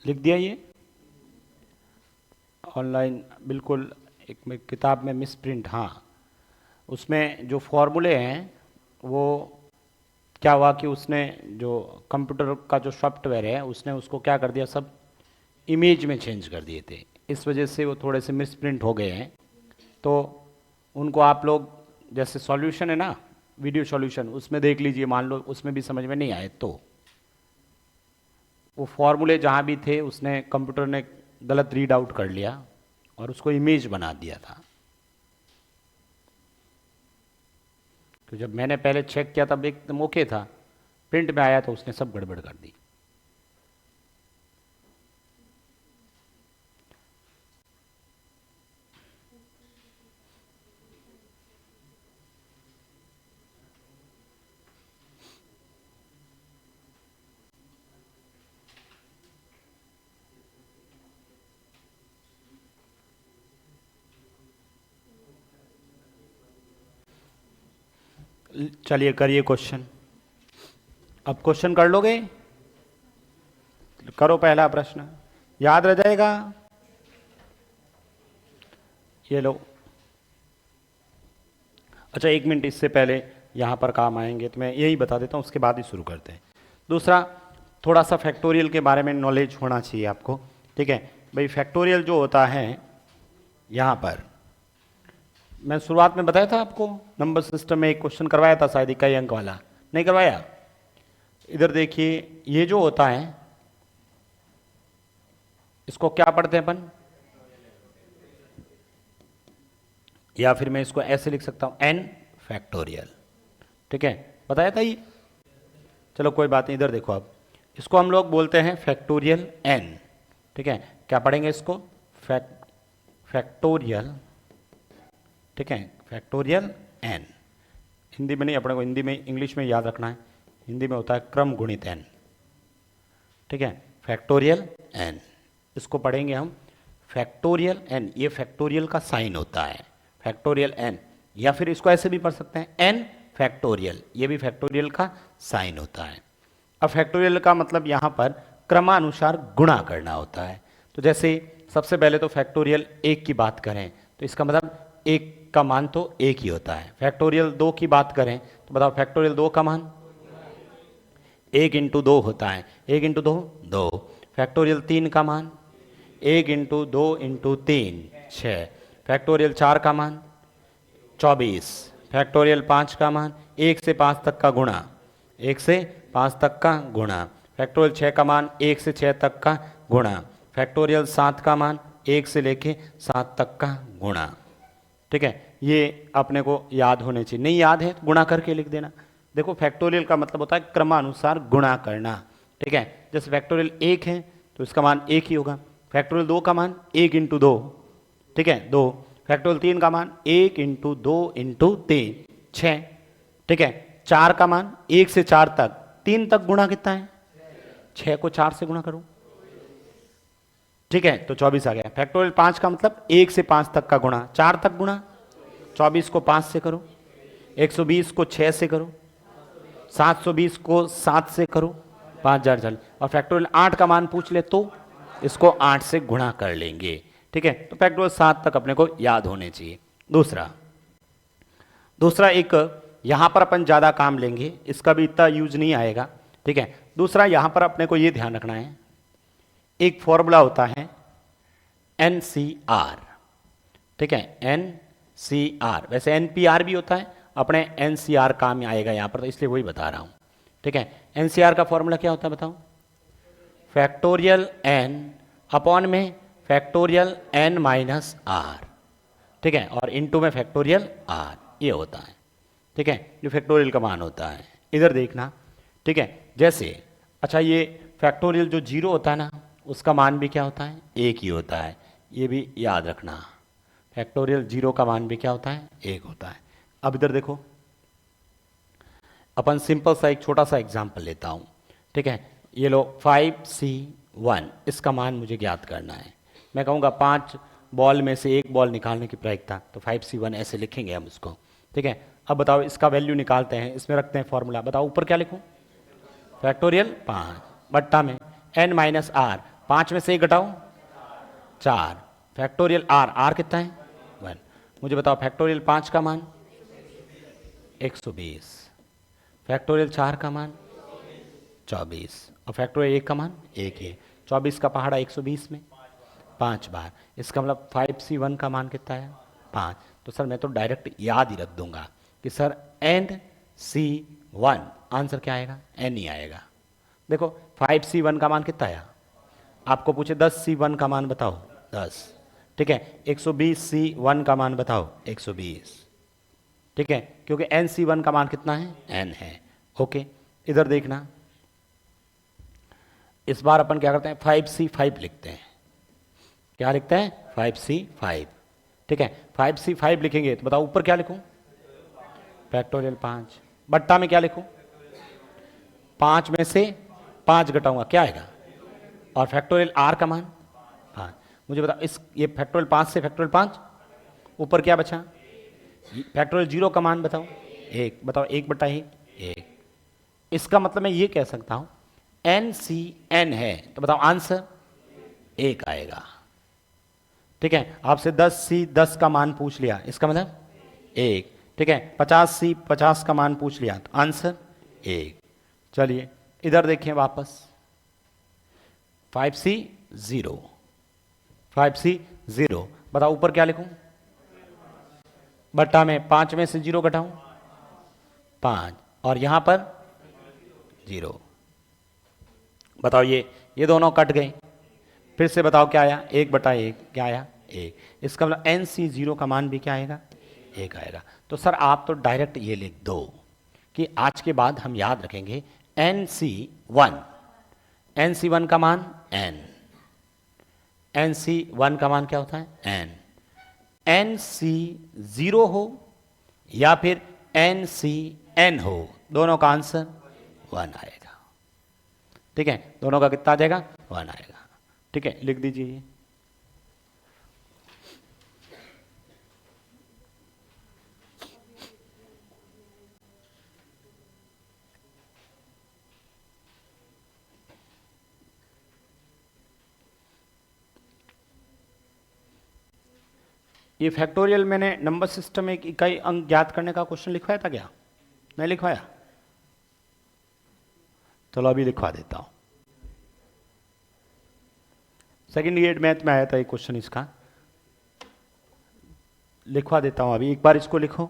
लिख दिया ये ऑनलाइन, बिल्कुल। एक में किताब में मिस प्रिंट, हाँ उसमें जो फॉर्मूले हैं वो क्या हुआ कि उसने जो कंप्यूटर का जो सॉफ्टवेयर है उसने उसको क्या कर दिया, सब इमेज में चेंज कर दिए थे। इस वजह से वो थोड़े से मिस प्रिंट हो गए हैं। तो उनको आप लोग जैसे सॉल्यूशन है ना, वीडियो सॉल्यूशन, उसमें देख लीजिए। मान लो उसमें भी समझ में नहीं आए तो वो फॉर्मूले जहाँ भी थे उसने कंप्यूटर ने गलत रीड आउट कर लिया और उसको इमेज बना दिया था। तो जब मैंने पहले चेक किया तब एकदम ओके था, प्रिंट में आया तो उसने सब गड़बड़ कर दी। चलिए करिए क्वेश्चन। अब क्वेश्चन कर लोगे? करो पहला प्रश्न। याद रह जाएगा। ये लो। अच्छा, 1 मिनट, इससे पहले यहाँ पर काम आएंगे तो मैं यही बता देता हूँ, उसके बाद ही शुरू करते हैं। दूसरा, थोड़ा सा फैक्टोरियल के बारे में नॉलेज होना चाहिए आपको, ठीक है भाई। फैक्टोरियल जो होता है, यहाँ पर मैं शुरुआत में बताया था आपको, नंबर सिस्टम में एक क्वेश्चन करवाया था शायद, इकाई अंक वाला, नहीं करवाया? इधर देखिए, ये जो होता है इसको क्या पढ़ते हैं अपन, या फिर मैं इसको ऐसे लिख सकता हूं, n फैक्टोरियल, ठीक है, बताया था ये। चलो कोई बात नहीं, इधर देखो अब, इसको हम लोग बोलते हैं फैक्टोरियल n, ठीक है। क्या पढ़ेंगे इसको, फैक्टोरियल, ठीक है, फैक्टोरियल n। हिंदी में नहीं, अपने को हिंदी में, इंग्लिश में याद रखना है, हिंदी में होता है क्रम गुणित n, ठीक है, फैक्टोरियल n। इसको पढ़ेंगे हम फैक्टोरियल n, ये फैक्टोरियल का साइन होता है, फैक्टोरियल n, या फिर इसको ऐसे भी पढ़ सकते हैं n फैक्टोरियल, ये भी फैक्टोरियल का साइन होता है। अब फैक्टोरियल का मतलब यहाँ पर क्रमानुसार गुणा करना होता है। तो जैसे सबसे पहले तो फैक्टोरियल 1 की बात करें तो इसका मतलब 1 का मान तो 1 ही होता है। फैक्टोरियल 2 की बात करें तो बताओ फैक्टोरियल 2 का मान 1 इंटू 2 होता है, 1 इंटू 2 2। फैक्टोरियल 3 का मान 1 इंटू 2 इंटू 3 6। फैक्टोरियल 4 का मान 24। फैक्टोरियल 5 का मान 1 से 5 तक का गुणा, 1 से 5 तक का गुणा। फैक्टोरियल 6 का मान 1 से 6 तक का गुणा। फैक्टोरियल 7 का मान 1 से लेके 7 तक का गुणा, ठीक है। ये अपने को याद होने चाहिए, नहीं याद है तो गुणा करके लिख देना। देखो फैक्टोरियल का मतलब होता है क्रमानुसार गुणा करना, ठीक है। जैसे फैक्टोरियल 1 है तो इसका मान 1 ही होगा। फैक्टोरियल 2 का मान 1 इंटू 2, ठीक है 2। फैक्टोरियल 3 का मान 1 इंटू 2 इंटू 3 6, ठीक है। 4 का मान 1 से 4 तक, 3 तक गुणा कितना है, 6 को 4 से गुणा करो, ठीक है, तो 24 आ गया। फैक्टोरियल 5 का मतलब 1 से 5 तक का गुणा, 4 तक गुणा, 24 को 5 से करो, 120 को 6 से करो, 720 को 7 से करो, 5040। और फैक्टोरियल 8 का मान पूछ ले तो इसको 8 से गुणा कर लेंगे, ठीक है। तो फैक्टोरियल 7 तक अपने को याद होने चाहिए। दूसरा एक यहां पर अपन ज्यादा काम लेंगे, इसका भी इतना यूज नहीं आएगा, ठीक है। दूसरा यहां पर अपने को ये ध्यान रखना है, एक फॉर्मूला होता है NCR, ठीक है, NCR। वैसे NPR भी होता है, अपने NCR काम में आएगा यहां पर, तो इसलिए वही बता रहा हूं, ठीक है। NCR का फॉर्मूला क्या होता है बताओ, फैक्टोरियल n अपॉन में फैक्टोरियल n माइनस r, ठीक है, और इनटू में फैक्टोरियल r, ये होता है, ठीक है, जो फैक्टोरियल का मान होता है। इधर देखना, ठीक है, जैसे अच्छा ये फैक्टोरियल जो 0 होता है ना, उसका मान भी क्या होता है, 1 ही होता है, ये भी याद रखना। फैक्टोरियल 0 का मान भी क्या होता है, 1 होता है। अब इधर देखो, अपन सिंपल सा एक छोटा सा एग्जाम्पल लेता हूं, ठीक है। ये लो 5C1, इसका मान मुझे ज्ञात करना है। मैं कहूँगा 5 बॉल में से एक बॉल निकालने की प्रायिकता, तो 5C1 ऐसे लिखेंगे हम उसको, ठीक है। अब बताओ इसका वैल्यू निकालते हैं, इसमें रखते हैं फॉर्मूला, बताओ ऊपर क्या लिखूं, फैक्टोरियल 5 बट्टा में n माइनस आर, 5 में से एक घटाओ 4, फैक्टोरियल r कितना है 1। मुझे बताओ फैक्टोरियल 5 का मान 120, फैक्टोरियल 4 का मान 24, और फैक्टोरियल 1 का मान 1 है। 24 का पहाड़ा 120 में 5 बार, इसका मतलब 5C1 का मान कितना है 5। तो सर मैं तो डायरेक्ट याद ही रख दूंगा कि सर NC1, आंसर क्या आएगा, n ही आएगा। देखो 5C1 का मान कितना आया, आपको पूछे 10C1 का मान बताओ 10, ठीक है। 120C1 का मान बताओ 120, ठीक है, क्योंकि NC1 का मान कितना है, n है, ओके। इधर देखना, इस बार अपन क्या करते हैं 5C5 लिखते हैं, क्या लिखते हैं 5C5, ठीक है। 5C5 लिखेंगे तो बताओ ऊपर क्या लिखूं, फैक्टोरियल 5 बट्टा में क्या लिखूं, 5 में से 5 घटाऊंगा क्या आएगा, और फैक्टोरियल r का मान 5। मुझे बताओ इस ये फैक्टोरियल 5 से फैक्टोरियल 5 ऊपर क्या बचा, फैक्टोरियल 0 का मान बताओ 1, बताओ 1 बटा 1। इसका मतलब मैं ये कह सकता हूं NCN है, तो बताओ आंसर 1 आएगा। ठीक है, आपसे 10C 10 का मान पूछ लिया, इसका मतलब 1। ठीक है, 50C 50 का मान पूछ लिया तो आंसर 1। चलिए इधर देखिए वापस, 5C 0, 5C 0। बताओ ऊपर क्या लिखूं? बट्टा में 5 में से 0 घटाऊं 5, और यहां पर 0। बताओ ये दोनों कट गए। फिर से बताओ क्या आया? 1/1 क्या आया? 1। इसका मतलब NC 0 का मान भी क्या आएगा? 1 आएगा। तो सर आप तो डायरेक्ट ये लिख दो कि आज के बाद हम याद रखेंगे NC1, NC1 का मान n, NC1 का मान क्या होता है? n। NC0 हो या फिर NCN हो, दोनों का आंसर 1 आएगा। ठीक है, दोनों का कितना आ जाएगा? 1 आएगा। ठीक है, लिख दीजिए। ये फैक्टोरियल मैंने नंबर सिस्टम एक इकाई अंक ज्ञात करने का क्वेश्चन लिखवाया था क्या? नहीं लिखवाया? चलो अभी लिखवा देता हूं। सेकेंड ग्रेड मैथ में आया था एक क्वेश्चन, इसका लिखवा देता हूं अभी, एक बार इसको लिखो।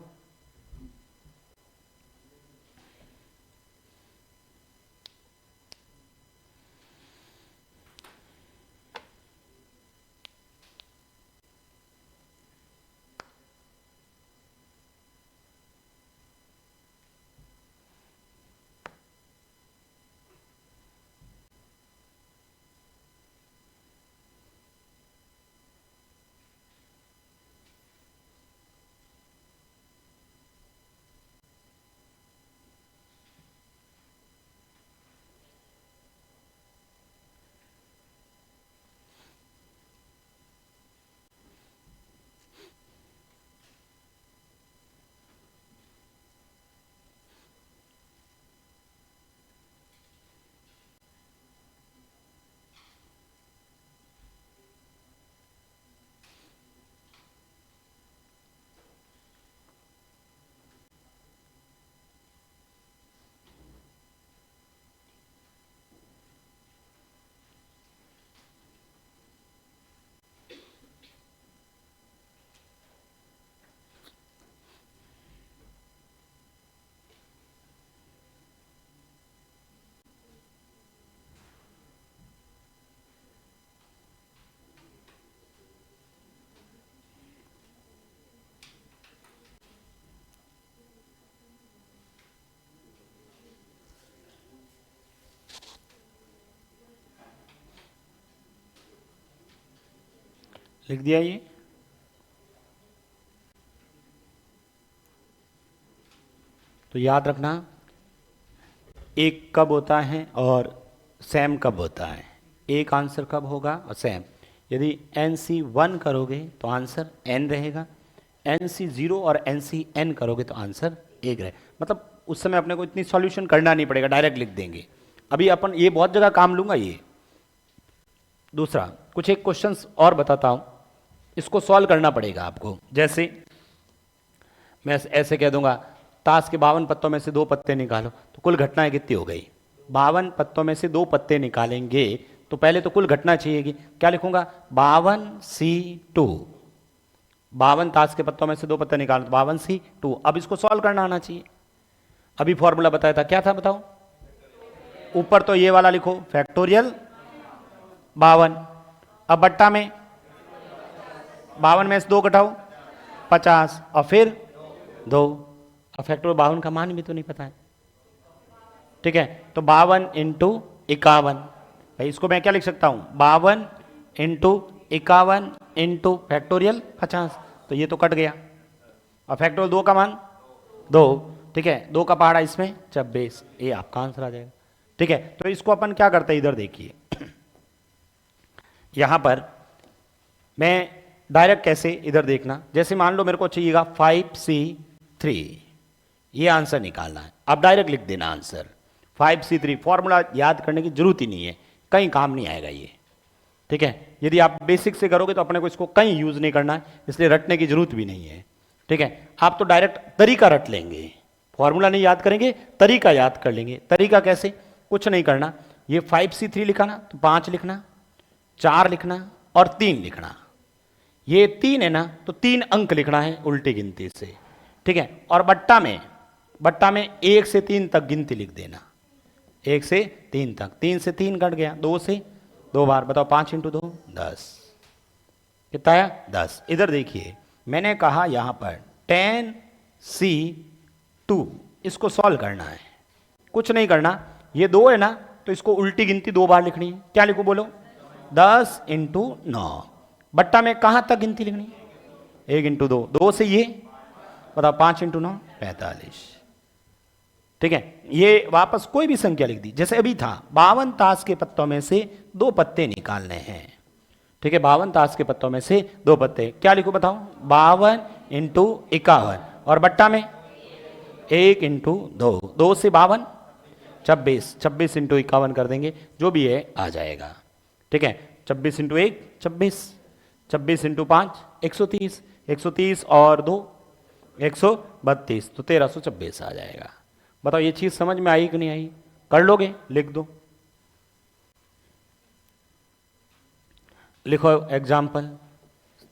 लिख दिया ये? तो याद रखना, एक कब होता है और सेम कब होता है। एक आंसर कब होगा और सेम। यदि NC1 करोगे तो आंसर n रहेगा, NC0 और NCN करोगे तो आंसर 1 रहेगा। मतलब उस समय अपने को इतनी सॉल्यूशन करना नहीं पड़ेगा, डायरेक्ट लिख देंगे। अभी अपन ये बहुत जगह काम लूंगा ये। दूसरा कुछ एक क्वेश्चंस और बताता हूं, इसको सॉल्व करना पड़ेगा आपको। जैसे मैं ऐसे कह दूंगा, ताश के 52 पत्तों में से 2 पत्ते निकालो, तो कुल घटनाएं कितनी हो गई? 52 पत्तों में से 2 पत्ते निकालेंगे तो पहले तो कुल घटना चाहिए। क्या लिखूंगा? 52C2। 52 ताश के पत्तों में से 2 पत्ते निकालो, 52C2। अब इसको सॉल्व करना आना चाहिए। अभी फॉर्मूला बताया था, क्या था बताओ? ऊपर तो ये वाला लिखो, फैक्टोरियल 52। अब बट्टा में 52 में से 2 घटाओ 50, और फिर 2। अब फैक्टोरियल 52 का मान भी तो नहीं पता है। ठीक है, तो 52 इंटू 51। भाई इसको मैं क्या लिख सकता हूं? 52 इंटू 51 इंटू फैक्टोरियल 50। तो ये तो कट गया। और फैक्टोरियल 2 का मान 2। ठीक है, 2 का पहाड़ा इसमें 26। ये आपका आंसर आ जाएगा। ठीक है, तो इसको अपन क्या करते हैं, इधर देखिए। यहां पर मैं डायरेक्ट कैसे, इधर देखना, जैसे मान लो मेरे को चाहिएगा 5C3, ये आंसर निकालना है। अब डायरेक्ट लिख देना आंसर 5C3। फॉर्मूला याद करने की जरूरत ही नहीं है, कहीं काम नहीं आएगा ये। ठीक है, यदि आप बेसिक से करोगे तो अपने को इसको कहीं यूज नहीं करना है, इसलिए रटने की जरूरत भी नहीं है। ठीक है, आप तो डायरेक्ट तरीका रट लेंगे, फॉर्मूला नहीं याद करेंगे, तरीका याद कर लेंगे। तरीका कैसे? कुछ नहीं करना, ये 5C3 लिखा ना तो 5 लिखना, 4 लिखना और 3 लिखना। ये 3 है ना तो 3 अंक लिखना है उल्टी गिनती से। ठीक है, और बट्टा में 1 से 3 तक गिनती लिख देना, 1 से 3 तक। 3 से 3 कट गया, 2 से 2 बार, बताओ 5 × 2 10, कितना आया? 10। इधर देखिए, मैंने कहा यहां पर 10C2, इसको सॉल्व करना है, कुछ नहीं करना। ये 2 है ना तो इसको उल्टी गिनती 2 बार लिखनी है। क्या लिखो बोलो? 10 × 9। बट्टा में कहां तक गिनती लिखनी? 1 × 2, 2 से ये, बताओ 5 × 9 45। ठीक है, ये वापस कोई भी संख्या लिख दी, जैसे अभी था 52 ताश के पत्तों में से 2 पत्ते निकालने हैं। ठीक है, 52 ताश के पत्तों में से 2 पत्ते, क्या लिखो बताओ? 52 × 51, और बट्टा में 1 × 2, 2 से 52 26, 26 × 51 कर देंगे, जो भी है आ जाएगा। ठीक है, 26 × 1 26, 26 × 5 130, 130 और 2 132, तो 1326 आ जाएगा। बताओ ये चीज समझ में आई कि नहीं आई? कर लोगे? लिख दो, लिखो एग्जाम्पल,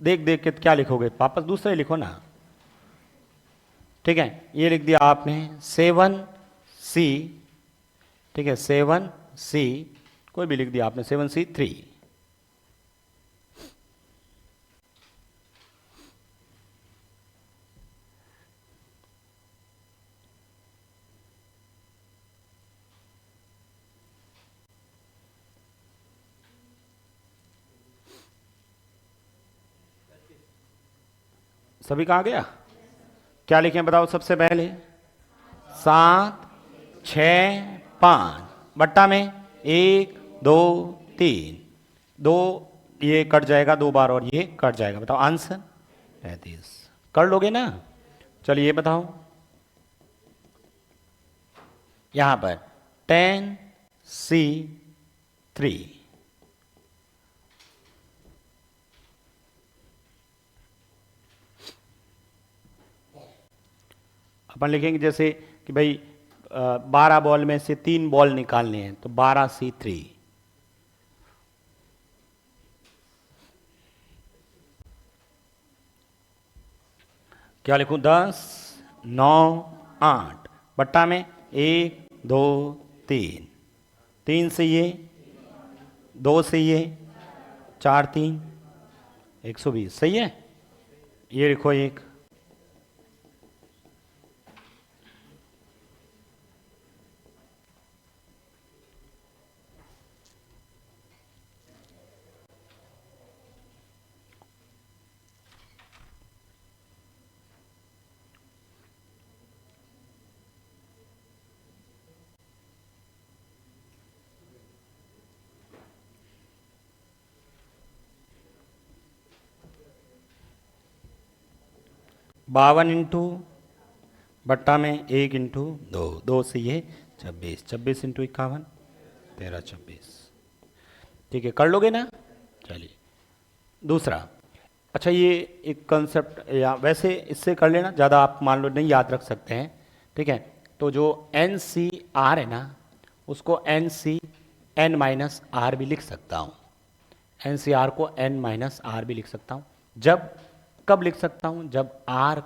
देख देख के क्या लिखोगे, वापस दूसरे लिखो ना। ठीक है, ये लिख दिया आपने 7C, ठीक है 7C, कोई भी लिख दिया आपने 7C3। सभी कहाँ गया? क्या लिखें बताओ सबसे पहले? 7 6 5, बट्टा में 1 2 3, 2 ये कट जाएगा 2 बार और ये कट जाएगा, बताओ आंसर 35। कर लोगे ना? चलिए बताओ, यहां पर 10C3, अपन लिखेंगे जैसे कि भाई 12 बॉल में से 3 बॉल निकालने हैं, तो 12C3। क्या लिखूं? 10 9 8, बट्टा में 1 2 3, 3 से ये, 2 से ये, 4 3 120, सही है। ये लिखो 1, बावन इंटू, बट्टा में 1 × 2, 2 से ये 26, 26 × 51 1326। ठीक है, कर लोगे ना? चलिए दूसरा। अच्छा, ये एक कंसेप्ट या वैसे इससे कर लेना, ज़्यादा आप मान लो नहीं याद रख सकते हैं। ठीक है, तो जो NCR है ना, उसको NC n-R भी लिख सकता हूँ। NCR को n-R भी लिख सकता हूँ। जब कब लिख सकता हूँ? जब R,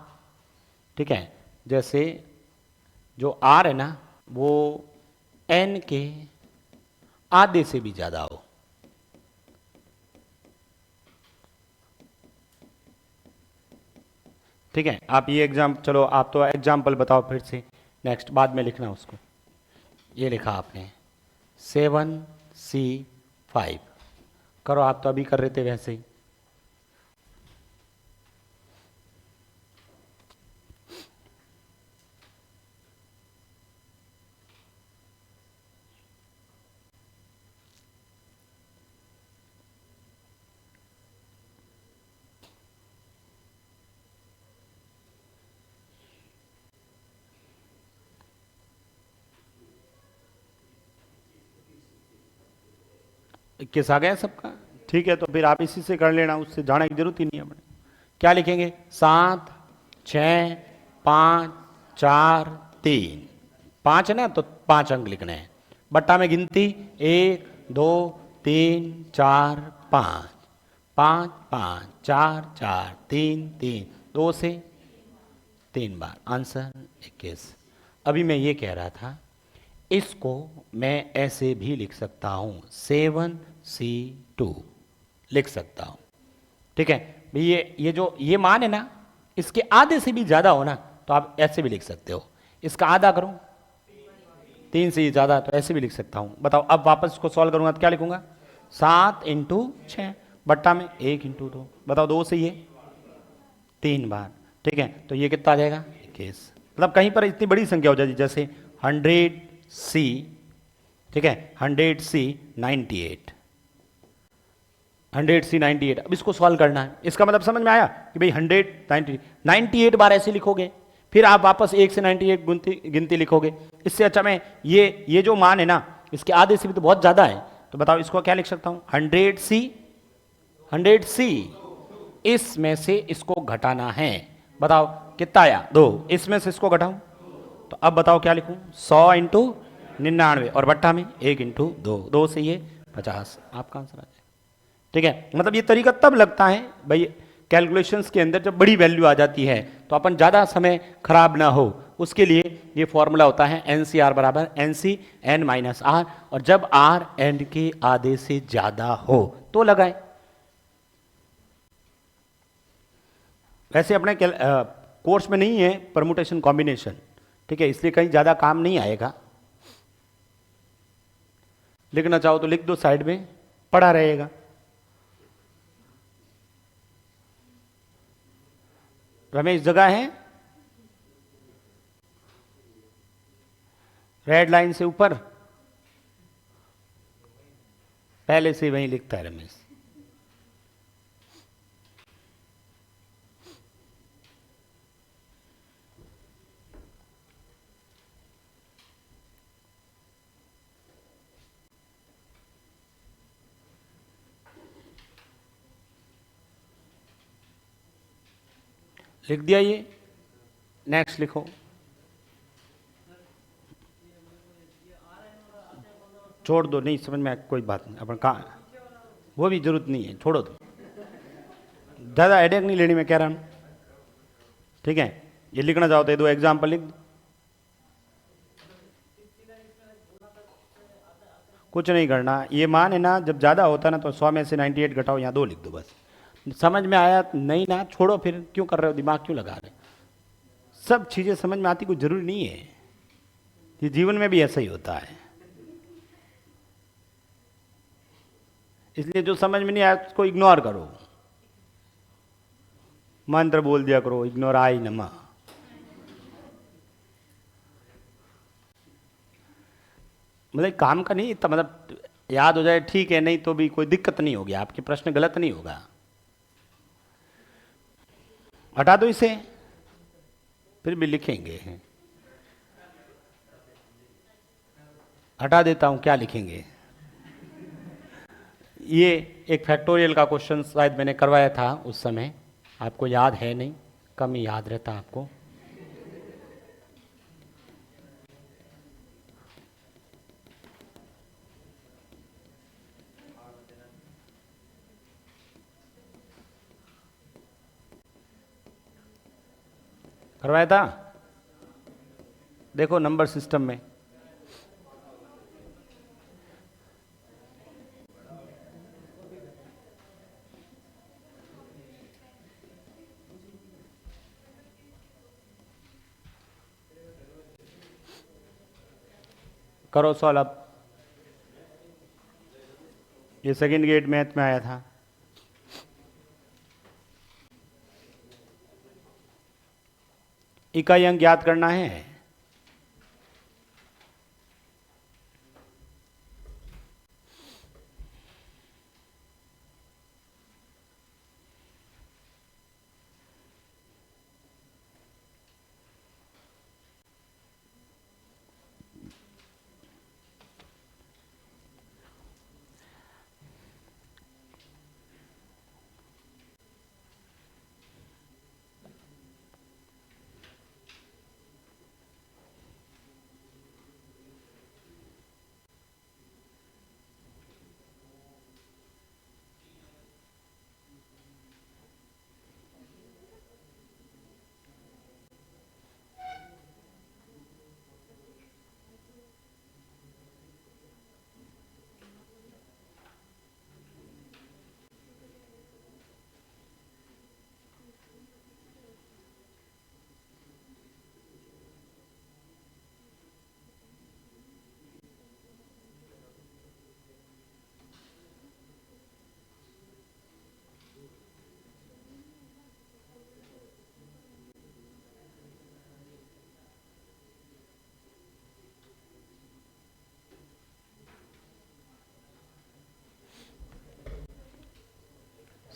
ठीक है, जैसे जो R है ना वो n के आधे से भी ज़्यादा हो। ठीक है, आप ये चलो आप तो एग्जाम्पल बताओ फिर से, नेक्स्ट बाद में लिखना उसको। ये लिखा आपने 7C5, करो, आप तो अभी कर रहे थे वैसे ही। किस आ गया सबका? ठीक है, तो फिर आप इसी से कर लेना, उससे जाने की जरूरत ही नहीं है अपने। क्या लिखेंगे? 7 6 5 4 3। 5 है ना, तो 5 अंक लिखने हैं। बट्टा में गिनती 1 2 3 4 5, 5 5 4 4 3 3, 2 से 3 बार, आंसर 21। अभी मैं ये कह रहा था, इसको मैं ऐसे भी लिख सकता हूं, 7C2 लिख सकता हूं। ठीक है भाई, ये जो ये मान है ना, इसके आधे से भी ज्यादा हो ना, तो आप ऐसे भी लिख सकते हो। इसका आधा करूं, 3 से ज्यादा, तो ऐसे भी लिख सकता हूं। बताओ, अब वापस इसको सॉल्व करूंगा तो क्या लिखूंगा? 7 इंटू 6, बट्टा में 1 इंटू 2। बताओ, 2 से ये 3 बार। ठीक है, तो ये कितना आ जाएगा? 21। मतलब कहीं पर इतनी बड़ी संख्या हो जाती, जैसे 100C। ठीक है, 100C 98, 100C 98। अब इसको सॉल्व करना है। इसका मतलब समझ में आया कि भाई 98 बार ऐसे लिखोगे, फिर आप वापस 1 से 98 गिनती लिखोगे। इससे अच्छा मैं ये जो मान है ना, इसके आधे से भी तो बहुत ज्यादा है, तो बताओ इसको क्या लिख सकता हूं? 100C इसमें से इसको घटाना है। बताओ कितना आया? 2। इसमें से इसको घटाऊं, तो अब बताओ क्या लिखूं? 100 इंटू 99, और बट्टा में 1 इंटू 2, 2 से ये 50। आपका आंसर आ जाएगा। ठीक है, मतलब ये तरीका तब लगता है भाई कैलकुलेशंस के अंदर, जब बड़ी वैल्यू आ जाती है, तो अपन ज़्यादा समय खराब ना हो, उसके लिए ये फॉर्मूला होता है NCR बराबर NC n माइनस R, और जब R n के आधे से ज़्यादा हो तो लगाए। वैसे अपने कोर्स में नहीं है परमुटेशन कॉम्बिनेशन, ठीक है, इसलिए कहीं ज़्यादा काम नहीं आएगा। लिखना चाहो तो लिख दो, साइड में पड़ा रहेगा। रमेश जगह है? रेड लाइन से ऊपर पहले से वहीं लिखता है रमेश। लिख दिया ये? नेक्स्ट लिखो। छोड़ दो, नहीं समझ में कोई बात नहीं, अपन कहाँ, वो भी जरूरत नहीं है, छोड़ो दो, ज़्यादा हेडेक नहीं लेनी, मैं कह रहा हूँ। ठीक है, ये लिखना चाहो तो ये 2 एग्जाम्पल लिख दो। कुछ नहीं करना, ये मान है ना, जब ज़्यादा होता ना तो 100 में से 98 घटाओ, यहाँ 2 लिख दो बस। समझ में आया? नहीं ना, छोड़ो, फिर क्यों कर रहे हो, दिमाग क्यों लगा रहे? सब चीज़ें समझ में आती कोई जरूरी नहीं है, ये जीवन में भी ऐसा ही होता है। इसलिए जो समझ में नहीं आया उसको इग्नोर करो, मंत्र बोल दिया करो, इग्नोराय नमः। मतलब काम का नहीं इतना, मतलब याद हो जाए ठीक है, नहीं तो भी कोई दिक्कत नहीं होगी, आपके प्रश्न गलत नहीं होगा। हटा दो इसे, फिर भी लिखेंगे। हटा देता हूं, क्या लिखेंगे? ये एक फैक्टोरियल का क्वेश्चन शायद मैंने करवाया था उस समय, आपको याद है? नहीं, कम ही याद रहता आपको। करवाया था, देखो नंबर सिस्टम में। करो सॉल्व अब। ये सेकंड ग्रेड मैथ में आया था। इकाई अंक याद करना है।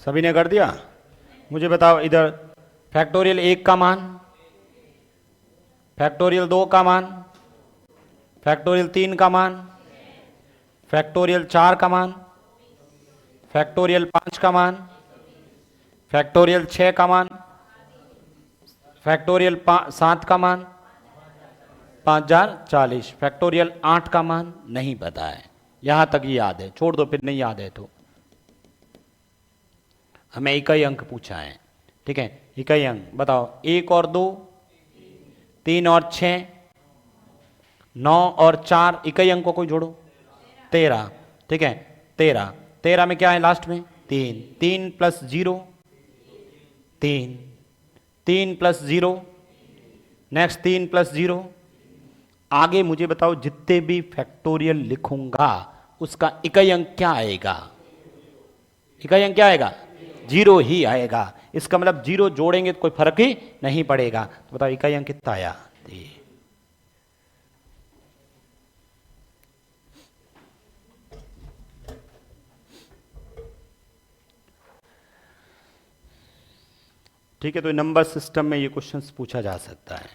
सभी ने कर दिया? मुझे बताओ इधर फैक्टोरियल 1 का मान, फैक्टोरियल 2 का मान, फैक्टोरियल 3 का मान, फैक्टोरियल 4 का मान, फैक्टोरियल 5 का मान, फैक्टोरियल 6 का मान, फैक्टोरियल 7 का मान, 5040, फैक्टोरियल 8 का मान नहीं पता है। यहां तक ही याद है, छोड़ दो फिर नहीं याद है तो। हमें इकाई अंक पूछा है, ठीक है, इकाई अंक बताओ। 1 और 2, 3 और 6, 9 और 4, इकाई अंकों को जोड़ो 13, ठीक है, 13, 13 में क्या है लास्ट में? 3, 3 प्लस 0 3, 3 प्लस 0, नेक्स्ट 3 प्लस 0। आगे मुझे बताओ जितने भी फैक्टोरियल लिखूंगा उसका इकाई अंक क्या आएगा? इकाई अंक क्या आएगा? 0 ही आएगा। इसका मतलब 0 जोड़ेंगे तो कोई फर्क ही नहीं पड़ेगा। तो बताओ इकाई अंक कितना आया? ठीक है, तो नंबर सिस्टम में ये क्वेश्चंस पूछा जा सकता है।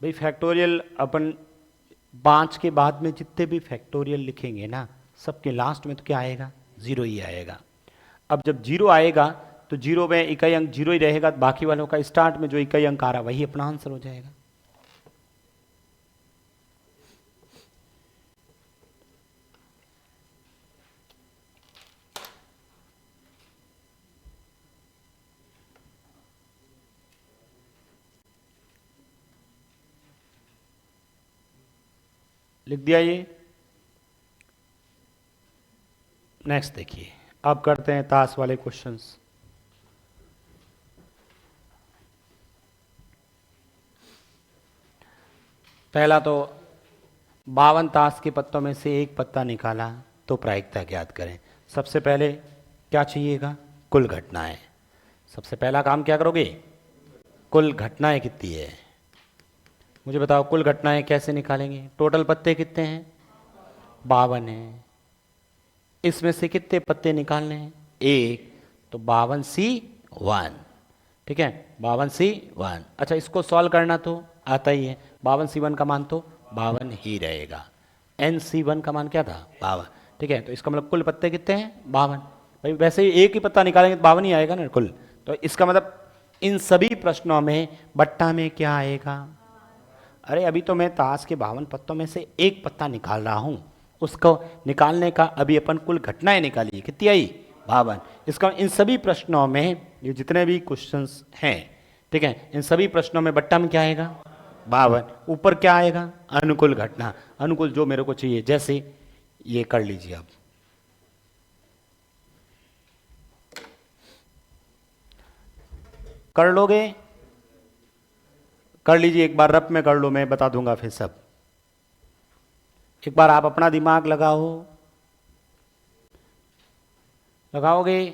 भाई फैक्टोरियल अपन 5 के बाद में जितने भी फैक्टोरियल लिखेंगे ना, सबके लास्ट में तो क्या आएगा? 0 ही आएगा। अब जब 0 आएगा तो 0 में इकाई अंक 0 ही रहेगा, बाकी वालों का स्टार्ट में जो इकाई अंक आ रहा वही अपना आंसर हो जाएगा। लिख दिया ये। नेक्स्ट देखिए, अब करते हैं ताश वाले क्वेश्चंस। पहला तो 52 ताश के पत्तों में से एक पत्ता निकाला तो प्रायिकता ज्ञात करें। सबसे पहले क्या चाहिएगा? कुल घटनाएं। सबसे पहला काम क्या करोगे? कुल घटनाएं कितनी है मुझे बताओ। कुल घटनाएं कैसे निकालेंगे? टोटल पत्ते कितने हैं? 52 हैं। इसमें से कितने पत्ते निकालने हैं? 1, तो 52C1, ठीक है, 52C1। अच्छा, इसको सॉल्व करना तो आता ही है। 52C1 का मान तो 52 ही रहेगा। NC1 का मान क्या था? 52, ठीक है। तो इसका मतलब कुल पत्ते कितने हैं? 52। भाई वैसे ही एक ही पत्ता निकालेंगे तो 52 ही आएगा ना कुल। तो इसका मतलब इन सभी प्रश्नों में बट्टा में क्या आएगा? अरे अभी तो मैं ताश के 52 पत्तों में से एक पत्ता निकाल रहा हूं, उसको निकालने का अभी अपन कुल घटनाएं निकाली, कितनी आई? 52। इसका इन सभी प्रश्नों में, ये जितने भी क्वेश्चंस हैं, ठीक है, इन सभी प्रश्नों में बट्टा में क्या आएगा? 52। ऊपर क्या आएगा? अनुकूल घटना। अनुकूल जो मेरे को चाहिए, जैसे ये कर लीजिए। अब कर लोगे? कर लीजिए, एक बार रफ में कर लो, मैं बता दूंगा फिर सब। एक बार आप अपना दिमाग लगाओ। लगाओगे?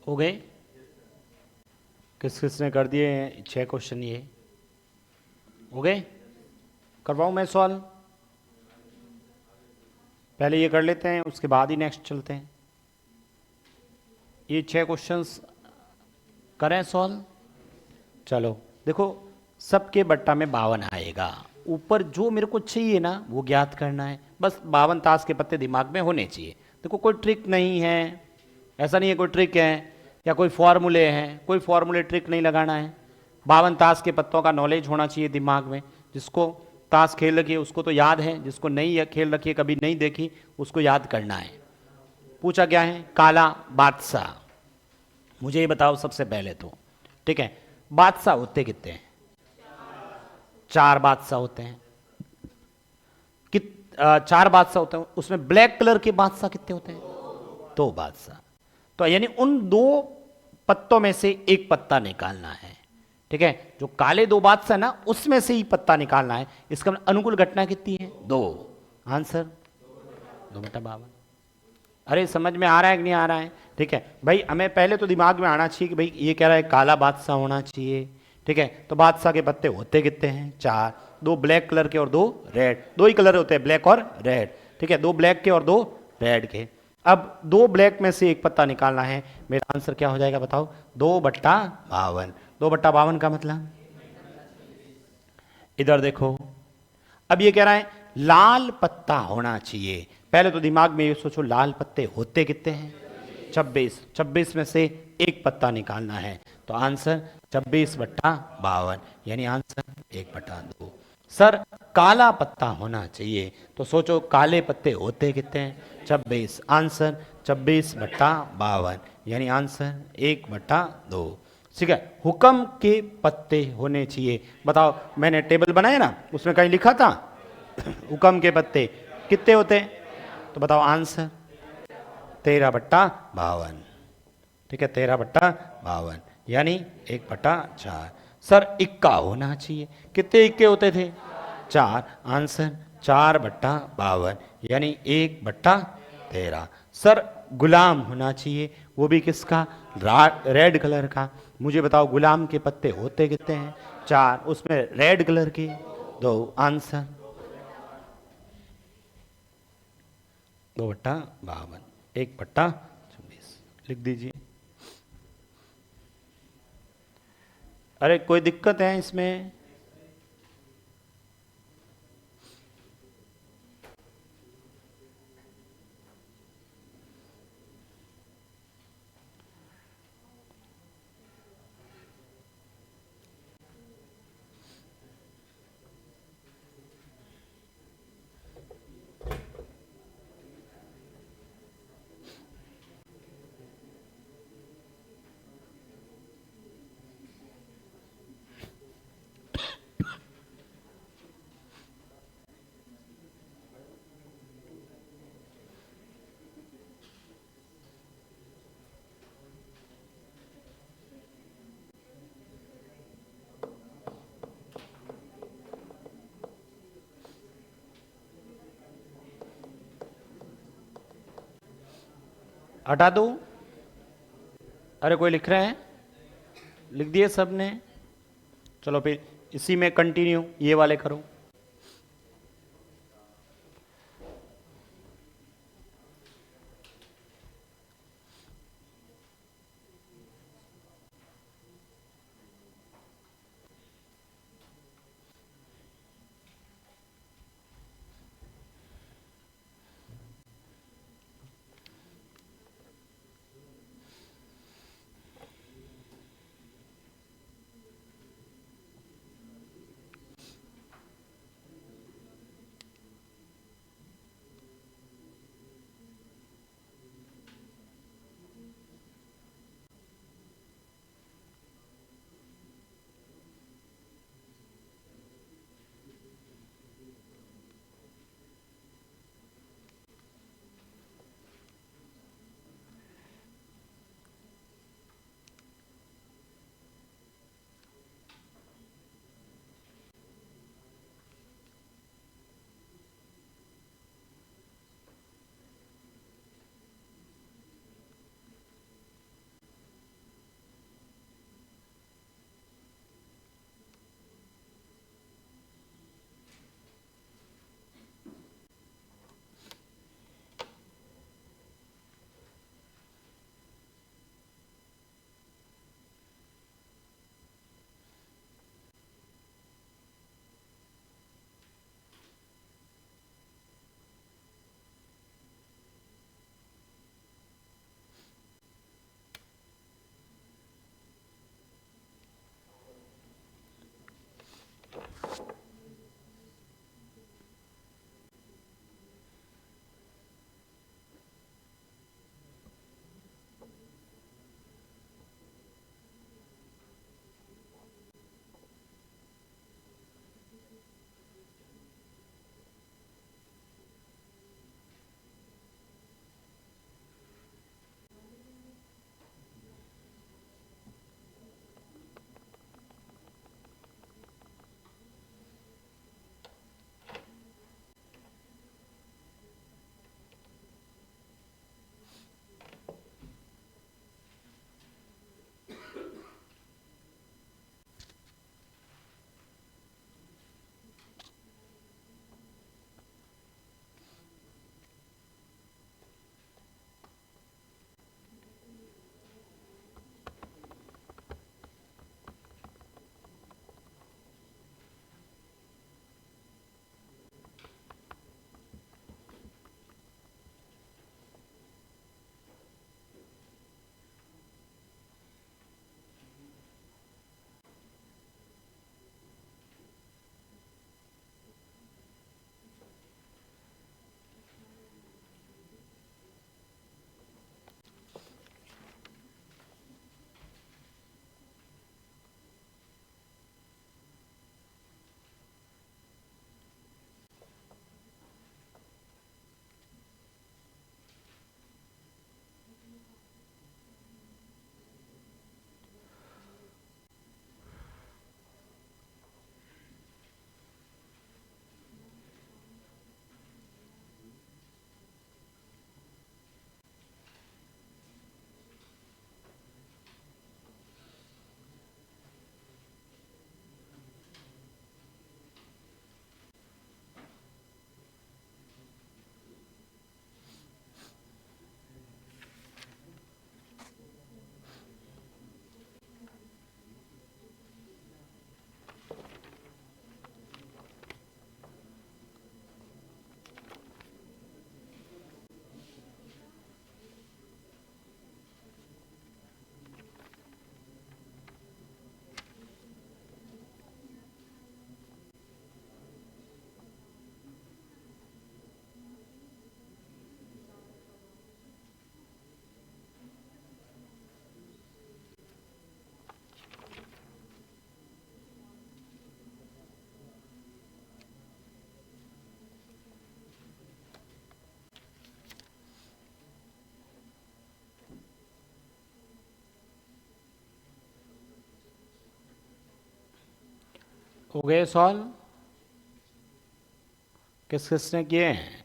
हो गए? किस किसने कर दिए 6 क्वेश्चन? ये हो गए? करवाऊँ मैं सवाल? पहले ये कर लेते हैं, उसके बाद ही नेक्स्ट चलते हैं। ये 6 क्वेश्चंस करें सॉल्व? चलो देखो, सबके बट्टा में 52 आएगा। ऊपर जो मेरे को चाहिए ना वो ज्ञात करना है, बस 52 ताश के पत्ते दिमाग में होने चाहिए। देखो कोई ट्रिक नहीं है, ऐसा नहीं है कोई ट्रिक है या कोई फॉर्मूले हैं, कोई फॉर्मूले ट्रिक नहीं लगाना है। 52 ताश के पत्तों का नॉलेज होना चाहिए दिमाग में। जिसको ताश खेल रखी है उसको तो याद है, जिसको नहीं खेल रखी है, कभी नहीं देखी, उसको याद करना है। पूछा क्या है? काला बादशाह। मुझे ये बताओ सबसे पहले तो, ठीक है, बादशाह होते कितने हैं? 4 बादशाह होते हैं। 4 बादशाह होते हैं, उसमें ब्लैक कलर के बादशाह कितने होते हैं? 2 बादशाह। तो यानी उन 2 पत्तों में से एक पत्ता निकालना है, ठीक है। जो काले 2 बादशाह ना, उसमें से ही पत्ता निकालना है। इसका मतलब अनुकूल घटना कितनी है? 2। आंसर 2/52। अरे समझ में आ रहा है कि नहीं आ रहा है? ठीक है भाई, हमें पहले तो दिमाग में आना चाहिए कि भाई ये कह रहा है काला बादशाह होना चाहिए, ठीक है। तो बादशाह के पत्ते होते कितने हैं? 4। 2 ब्लैक कलर के और 2 रेड, 2 ही कलर होते हैं, ब्लैक और रेड, ठीक है। 2 ब्लैक के और 2 रेड के। अब 2 ब्लैक में से एक पत्ता निकालना है। मेरा आंसर क्या हो जाएगा बताओ? 2/52। 2/52 का मतलब, इधर देखो, अब ये कह रहा है लाल पत्ता होना चाहिए। पहले तो दिमाग में ये सोचो लाल पत्ते होते कितने हैं? 26। 26 में से एक पत्ता निकालना है, तो आंसर 26/52, यानी आंसर 1/2। सर काला पत्ता होना चाहिए, तो सोचो काले पत्ते होते कितने हैं? 26। आंसर 26/52, यानी आंसर 1/2। ठीक है। हुक्म के पत्ते होने चाहिए। बताओ, मैंने टेबल बनाया ना, उसमें कहीं लिखा था हुक्म के पत्ते कितने होते हैं? तो बताओ आंसर 13/52, ठीक है, 13/52, यानी 1/4। सर इक्का होना चाहिए, कितने इक्के होते थे? 4। आंसर 4/52, यानी 1/13। सर गुलाम होना चाहिए, वो भी किसका? रेड कलर का। मुझे बताओ गुलाम के पत्ते होते कितने हैं? 4, उसमें रेड कलर के 2। आंसर 2/52, 1/26 लिख दीजिए। अरे कोई दिक्कत है इसमें? हटा दो? अरे कोई लिख रहे हैं? लिख दिए सबने? चलो फिर इसी में कंटिन्यू, ये वाले करो। हो गए सॉल्व? किस किसने किए हैं?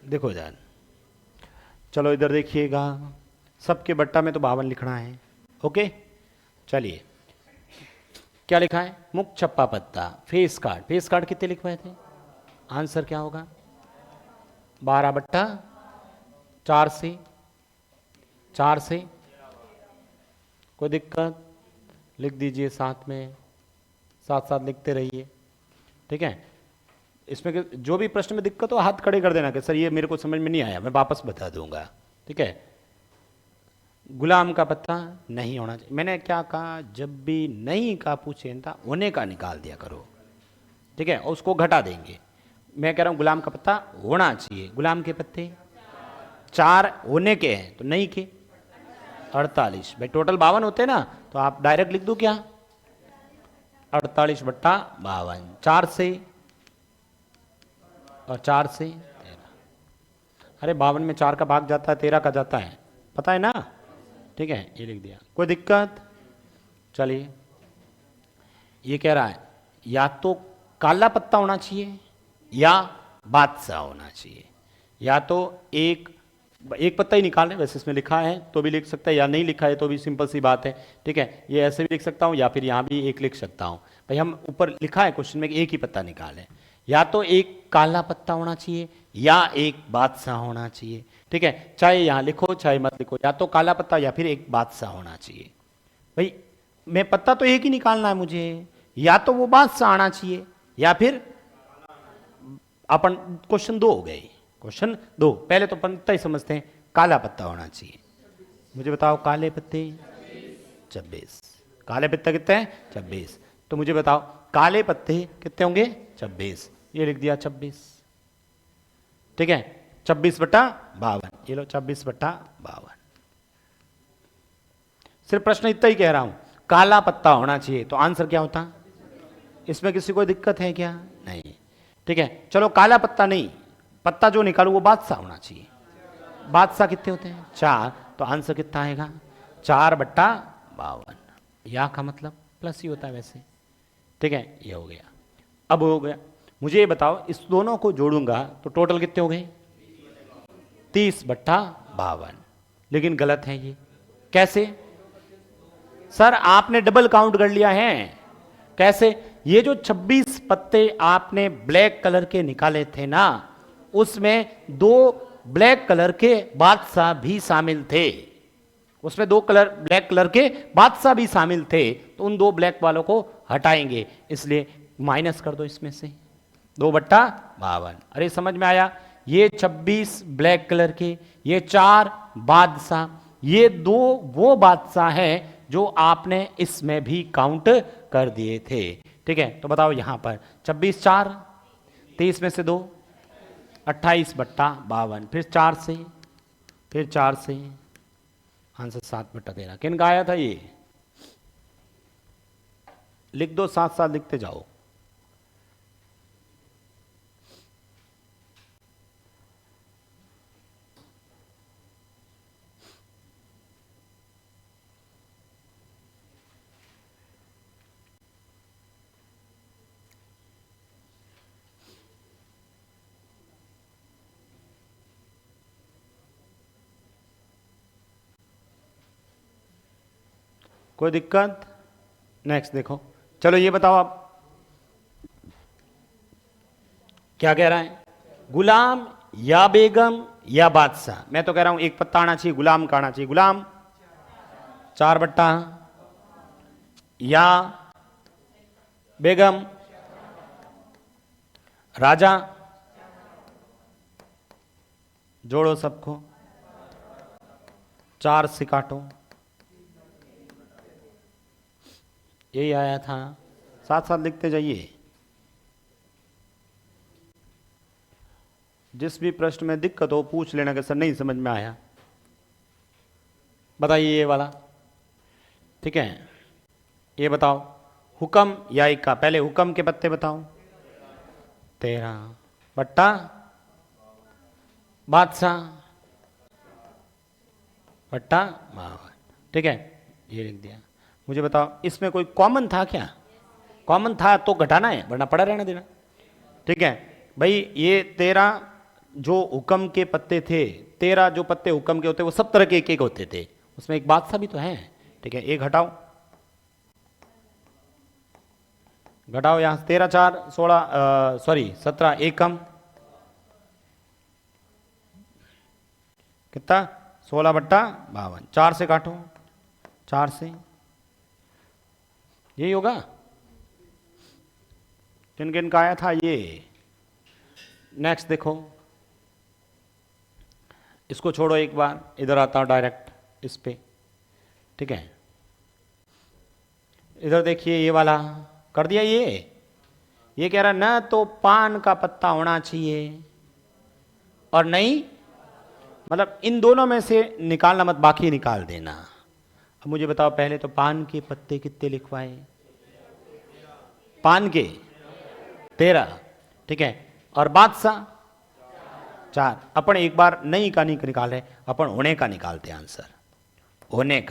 देखो जान, चलो इधर देखिएगा, सबके बट्टा में तो 52 लिखना है। ओके, चलिए क्या लिखा है? मुख छप्पा पत्ता, फेस कार्ड। फेस कार्ड कितने लिखवाए थे? आंसर क्या होगा? 12 बट्टा 4 से 4 से। कोई दिक्कत? लिख दीजिए साथ में, साथ साथ लिखते रहिए, ठीक है। इसमें जो भी प्रश्न में दिक्कत हो हाथ खड़े कर देना कि सर ये मेरे को समझ में नहीं आया, मैं वापस बता दूंगा, ठीक है। गुलाम का पत्ता नहीं होना चाहिए। मैंने क्या कहा? जब भी नहीं का पूछे था होने का निकाल दिया करो, ठीक है, और उसको घटा देंगे। मैं कह रहा हूं गुलाम का पत्ता होना चाहिए। गुलाम के पत्ते 4 होने के हैं तो नहीं के 48। भाई टोटल 52 होते ना, तो आप डायरेक्ट लिख दो क्या? 48 बट्टा 52। 4 से और 4 से 13। अरे 52 में 4 का भाग जाता है, 13 का जाता है, पता है ना, ठीक है, ये लिख दिया। कोई दिक्कत? चलिए, ये कह रहा है या तो काला पत्ता होना चाहिए या बादशाह होना चाहिए। या तो एक पत्ता ही निकाल रहे, वैसे इसमें लिखा है तो भी लिख सकता है, या नहीं लिखा है तो भी सिंपल सी बात है, ठीक है। ये ऐसे भी लिख सकता हूँ या फिर यहाँ भी एक लिख सकता हूँ। भाई हम ऊपर लिखा है क्वेश्चन में कि एक ही पत्ता निकालें। या तो एक काला पत्ता होना चाहिए या एक बादशाह होना चाहिए, ठीक है। चाहे यहाँ लिखो चाहे मत लिखो, या तो काला पत्ता या फिर एक बादशाह होना चाहिए। भाई मैं पत्ता तो एक ही निकालना है मुझे, या तो वो बादशाह आना चाहिए या फिर अपन क्वेश्चन 2 हो गए। क्वेश्चन 2 पहले तो अपन इतना ही समझते हैं, काला पत्ता होना चाहिए। मुझे बताओ काले पत्ते 26। काले पत्ते कितने हैं? 26। तो मुझे बताओ काले पत्ते कितने होंगे? 26। ये लिख दिया 26, ठीक है। 26 बट्टा 52, ये लो 26 बट्टा 52। सिर्फ प्रश्न इतना ही कह रहा हूं, काला पत्ता होना चाहिए, तो आंसर क्या होता? इसमें किसी को दिक्कत है क्या? नहीं, ठीक है। चलो काला पत्ता नहीं, पत्ता जो निकालू वो बादशाह होना चाहिए। बादशाह कितने होते हैं? 4। तो आंसर कितना आएगा? 4 बट्टा 52। या का मतलब प्लस ही होता है वैसे, ठीक है। ये हो गया। अब हो गया, मुझे ये बताओ इस दोनों को जोड़ूंगा तो टोटल कितने हो गए? 30 बट्टा 52। लेकिन गलत है ये। कैसे? सर आपने डबल काउंट कर लिया है। कैसे? ये जो 26 पत्ते आपने ब्लैक कलर के निकाले थे ना, उसमें 2 ब्लैक कलर के बादशाह भी शामिल थे। उसमें 2 ब्लैक कलर के बादशाह भी शामिल थे, तो उन 2 ब्लैक वालों को हटाएंगे, इसलिए माइनस कर दो इसमें से 2 बट्टा 52। अरे समझ में आया? ये 26 ब्लैक कलर के, ये 4 बादशाह, ये 2 वो बादशाह हैं जो आपने इसमें भी काउंट कर दिए थे, ठीक है। तो बताओ यहां पर 26 4, 30 में से 2, 28 बट्टा 52, फिर 4 से, फिर 4 से, आंसर 7 बट्टा 13। किन का आया था ये? लिख दो, साथ साथ लिखते जाओ। कोई दिक्कत? नेक्स्ट देखो, चलो ये बताओ आप क्या कह रहा है? गुलाम या बेगम या बादशाह। मैं तो कह रहा हूं एक पत्ता आना चाहिए, गुलाम का आना चाहिए। गुलाम 4 बट्टा, या बेगम, राजा, जोड़ो सबको, 4 से काटो, यही आया था। साथ साथ लिखते जाइए। जिस भी प्रश्न में दिक्कत हो पूछ लेना कि सर नहीं समझ में आया, बताइए ये वाला, ठीक है। ये बताओ हुक्म या इक्का। पहले हुक्म के पत्ते बताओ। 13 बट्टा बादशाह, बट्टा 52। ठीक है, ये लिख दिया। मुझे बताओ इसमें कोई कॉमन था क्या? कॉमन था तो घटाना है, वरना पड़ा रहना देना। ठीक है भाई, ये 13 जो हुक्म के पत्ते थे, 13 जो पत्ते हुक्म के होते वो सब तरह के एक एक होते थे, उसमें एक बादशाह भी तो है। ठीक है, एक घटाओ, घटाओ यहां 13 4 16, सॉरी 17, एक कम कितना? 16 बट्टा 52। 4 से काटो, 4 से, यही होगा। किन किन का आया था ये? नेक्स्ट देखो, इसको छोड़ो एक बार, इधर आता हूं डायरेक्ट इस पे। ठीक है, इधर देखिए, ये वाला कर दिया। ये कह रहा ना तो पान का पत्ता होना चाहिए और नहीं, मतलब इन दोनों में से निकालना मत, बाकी निकाल देना। अब मुझे बताओ पहले तो पान के पत्ते कितने लिखवाए? पान के 13। ठीक है, और बादशाह 4। अपन एक बार नहीं का नहीं निकाले, अपन होने का निकालते हैं आंसर। होने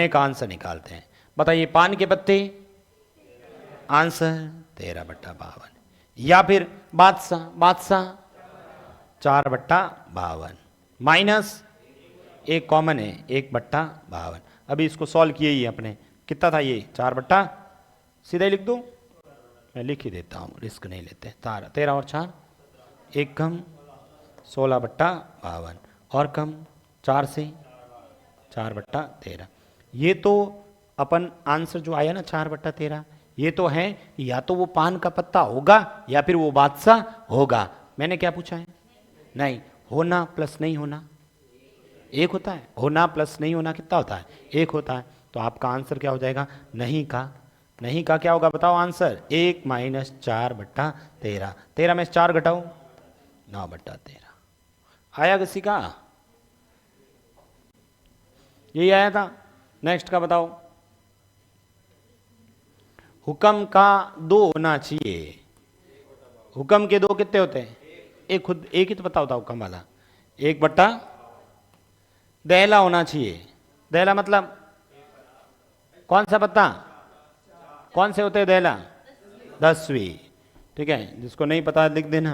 का आंसर निकालते हैं। बताइए पान के पत्ते, आंसर 13 बट्टा 52, या फिर बादशाह 4 बट्टा 52 माइनस एक कॉमन है 1 बट्टा 52। अभी इसको सॉल्व किए ही अपने, कितना था ये? 4 बट्टा, सीधा ही लिख दूं, मैं लिख ही देता हूं, रिस्क नहीं लेते। 13 और 4 एक कम, 16 बट्टा 52, और कम 4 से 4 बट्टा 13। ये तो अपन आंसर जो आया ना 4 बट्टा 13, ये तो है या तो वो पान का पत्ता होगा या फिर वो बादशाह होगा। मैंने क्या पूछा है? नहीं, होना प्लस नहीं होना एक होता है। होना प्लस नहीं होना कितना होता है? एक होता है। तो आपका आंसर क्या हो जाएगा? नहीं का क्या होगा बताओ आंसर? 1 माइनस 4 बट्टा 13। 13 में से 4 घटाओ, 9 बट्टा 13। आया किसी का? यही आया था। नेक्स्ट का बताओ। हुक्म का 2 होना चाहिए। हुक्म के 2 कितने होते हैं? एक, खुद एक ही तो पता होता हुक्म वाला। 1 बट्टा दहला होना चाहिए। दहला मतलब कौन सा पत्ता? कौन से होते हैं दहला? 10वीं। ठीक है, जिसको नहीं पता लिख देना।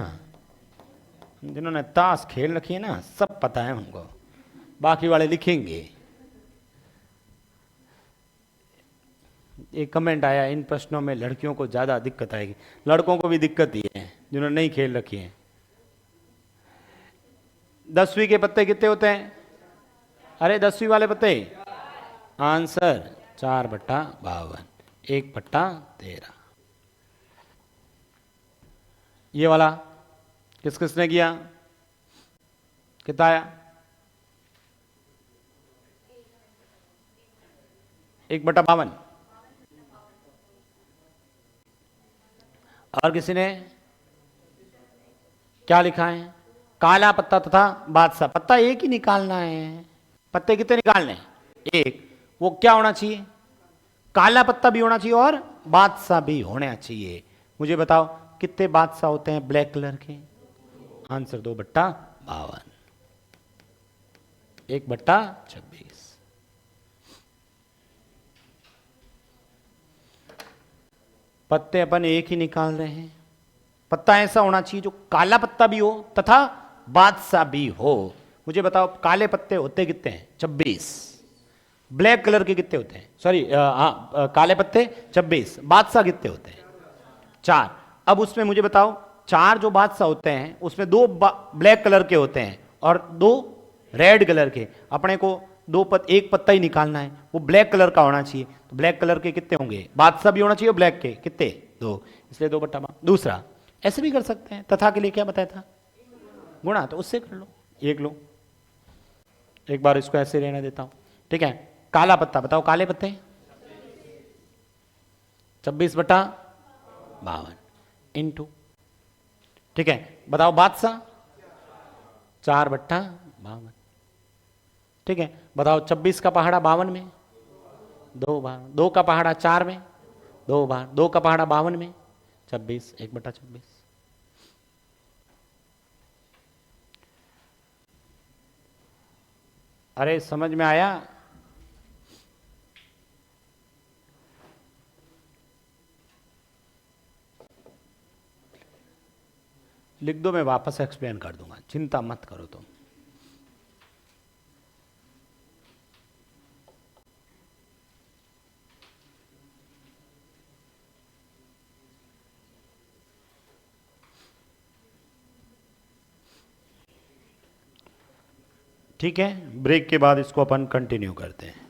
जिन्होंने ताश खेल रखी है ना, सब पता है उनको, बाकी वाले लिखेंगे। एक कमेंट आया, इन प्रश्नों में लड़कियों को ज्यादा दिक्कत आएगी। लड़कों को भी दिक्कत ही है जिन्होंने नहीं खेल रखी है। 10वीं के पत्ते कितने होते हैं? अरे 10वीं वाले पत्ते, आंसर 4 बट्टा 52, 1 बट्टा 13। ये वाला किस किसने किया? कितना आया? 1 बट्टा 52। और किसी ने क्या लिखा है? काला पत्ता तथा बादशाह। पत्ता एक ही निकालना है। पत्ते कितने निकालने हैं? एक। वो क्या होना चाहिए? काला पत्ता भी होना चाहिए और बादशाह भी होना चाहिए। मुझे बताओ कितने बादशाह होते हैं ब्लैक कलर के? आंसर 2 बट्टा 52, 1 बट्टा 26। पत्ते अपन एक ही निकाल रहे हैं। पत्ता ऐसा होना चाहिए जो काला पत्ता भी हो तथा बादशाह भी हो। मुझे बताओ काले पत्ते होते कितने हैं? 26। ब्लैक कलर के कितने होते हैं? सॉरी, काले पत्ते 26। बादशाह कितने होते हैं? 4। अब उसमें मुझे बताओ 4 जो बादशाह होते हैं उसमें 2 ब्लैक कलर के होते हैं और 2 रेड कलर के। अपने को एक पत्ता ही निकालना है, वो ब्लैक कलर का होना चाहिए। तो ब्लैक कलर के कितने होंगे? बादशाह भी होना चाहिए, ब्लैक के कितने? 2, इसलिए 2 बट्टा 52। दूसरा ऐसे भी कर सकते हैं, तथा के लिए क्या बताया था? गुणा, तो उससे कर लो। एक लो, एक बार इसको ऐसे रहने देता हूं। ठीक है, काला पत्ता बताओ, काले पत्ते 26 बट्टा 52 इंटू, ठीक है बताओ बादशाह 4 बट्टा 52। ठीक है, बताओ 26 का पहाड़ा 52 में 2 बार, 2 का पहाड़ा 4 में 2 बार, 2 का पहाड़ा 52 में 26, 1 बट्टा 26। अरे समझ में आया? लिख दो, मैं वापस एक्सप्लेन कर दूंगा, चिंता मत करो तुम। ठीक है, ब्रेक के बाद इसको अपन कंटिन्यू करते हैं।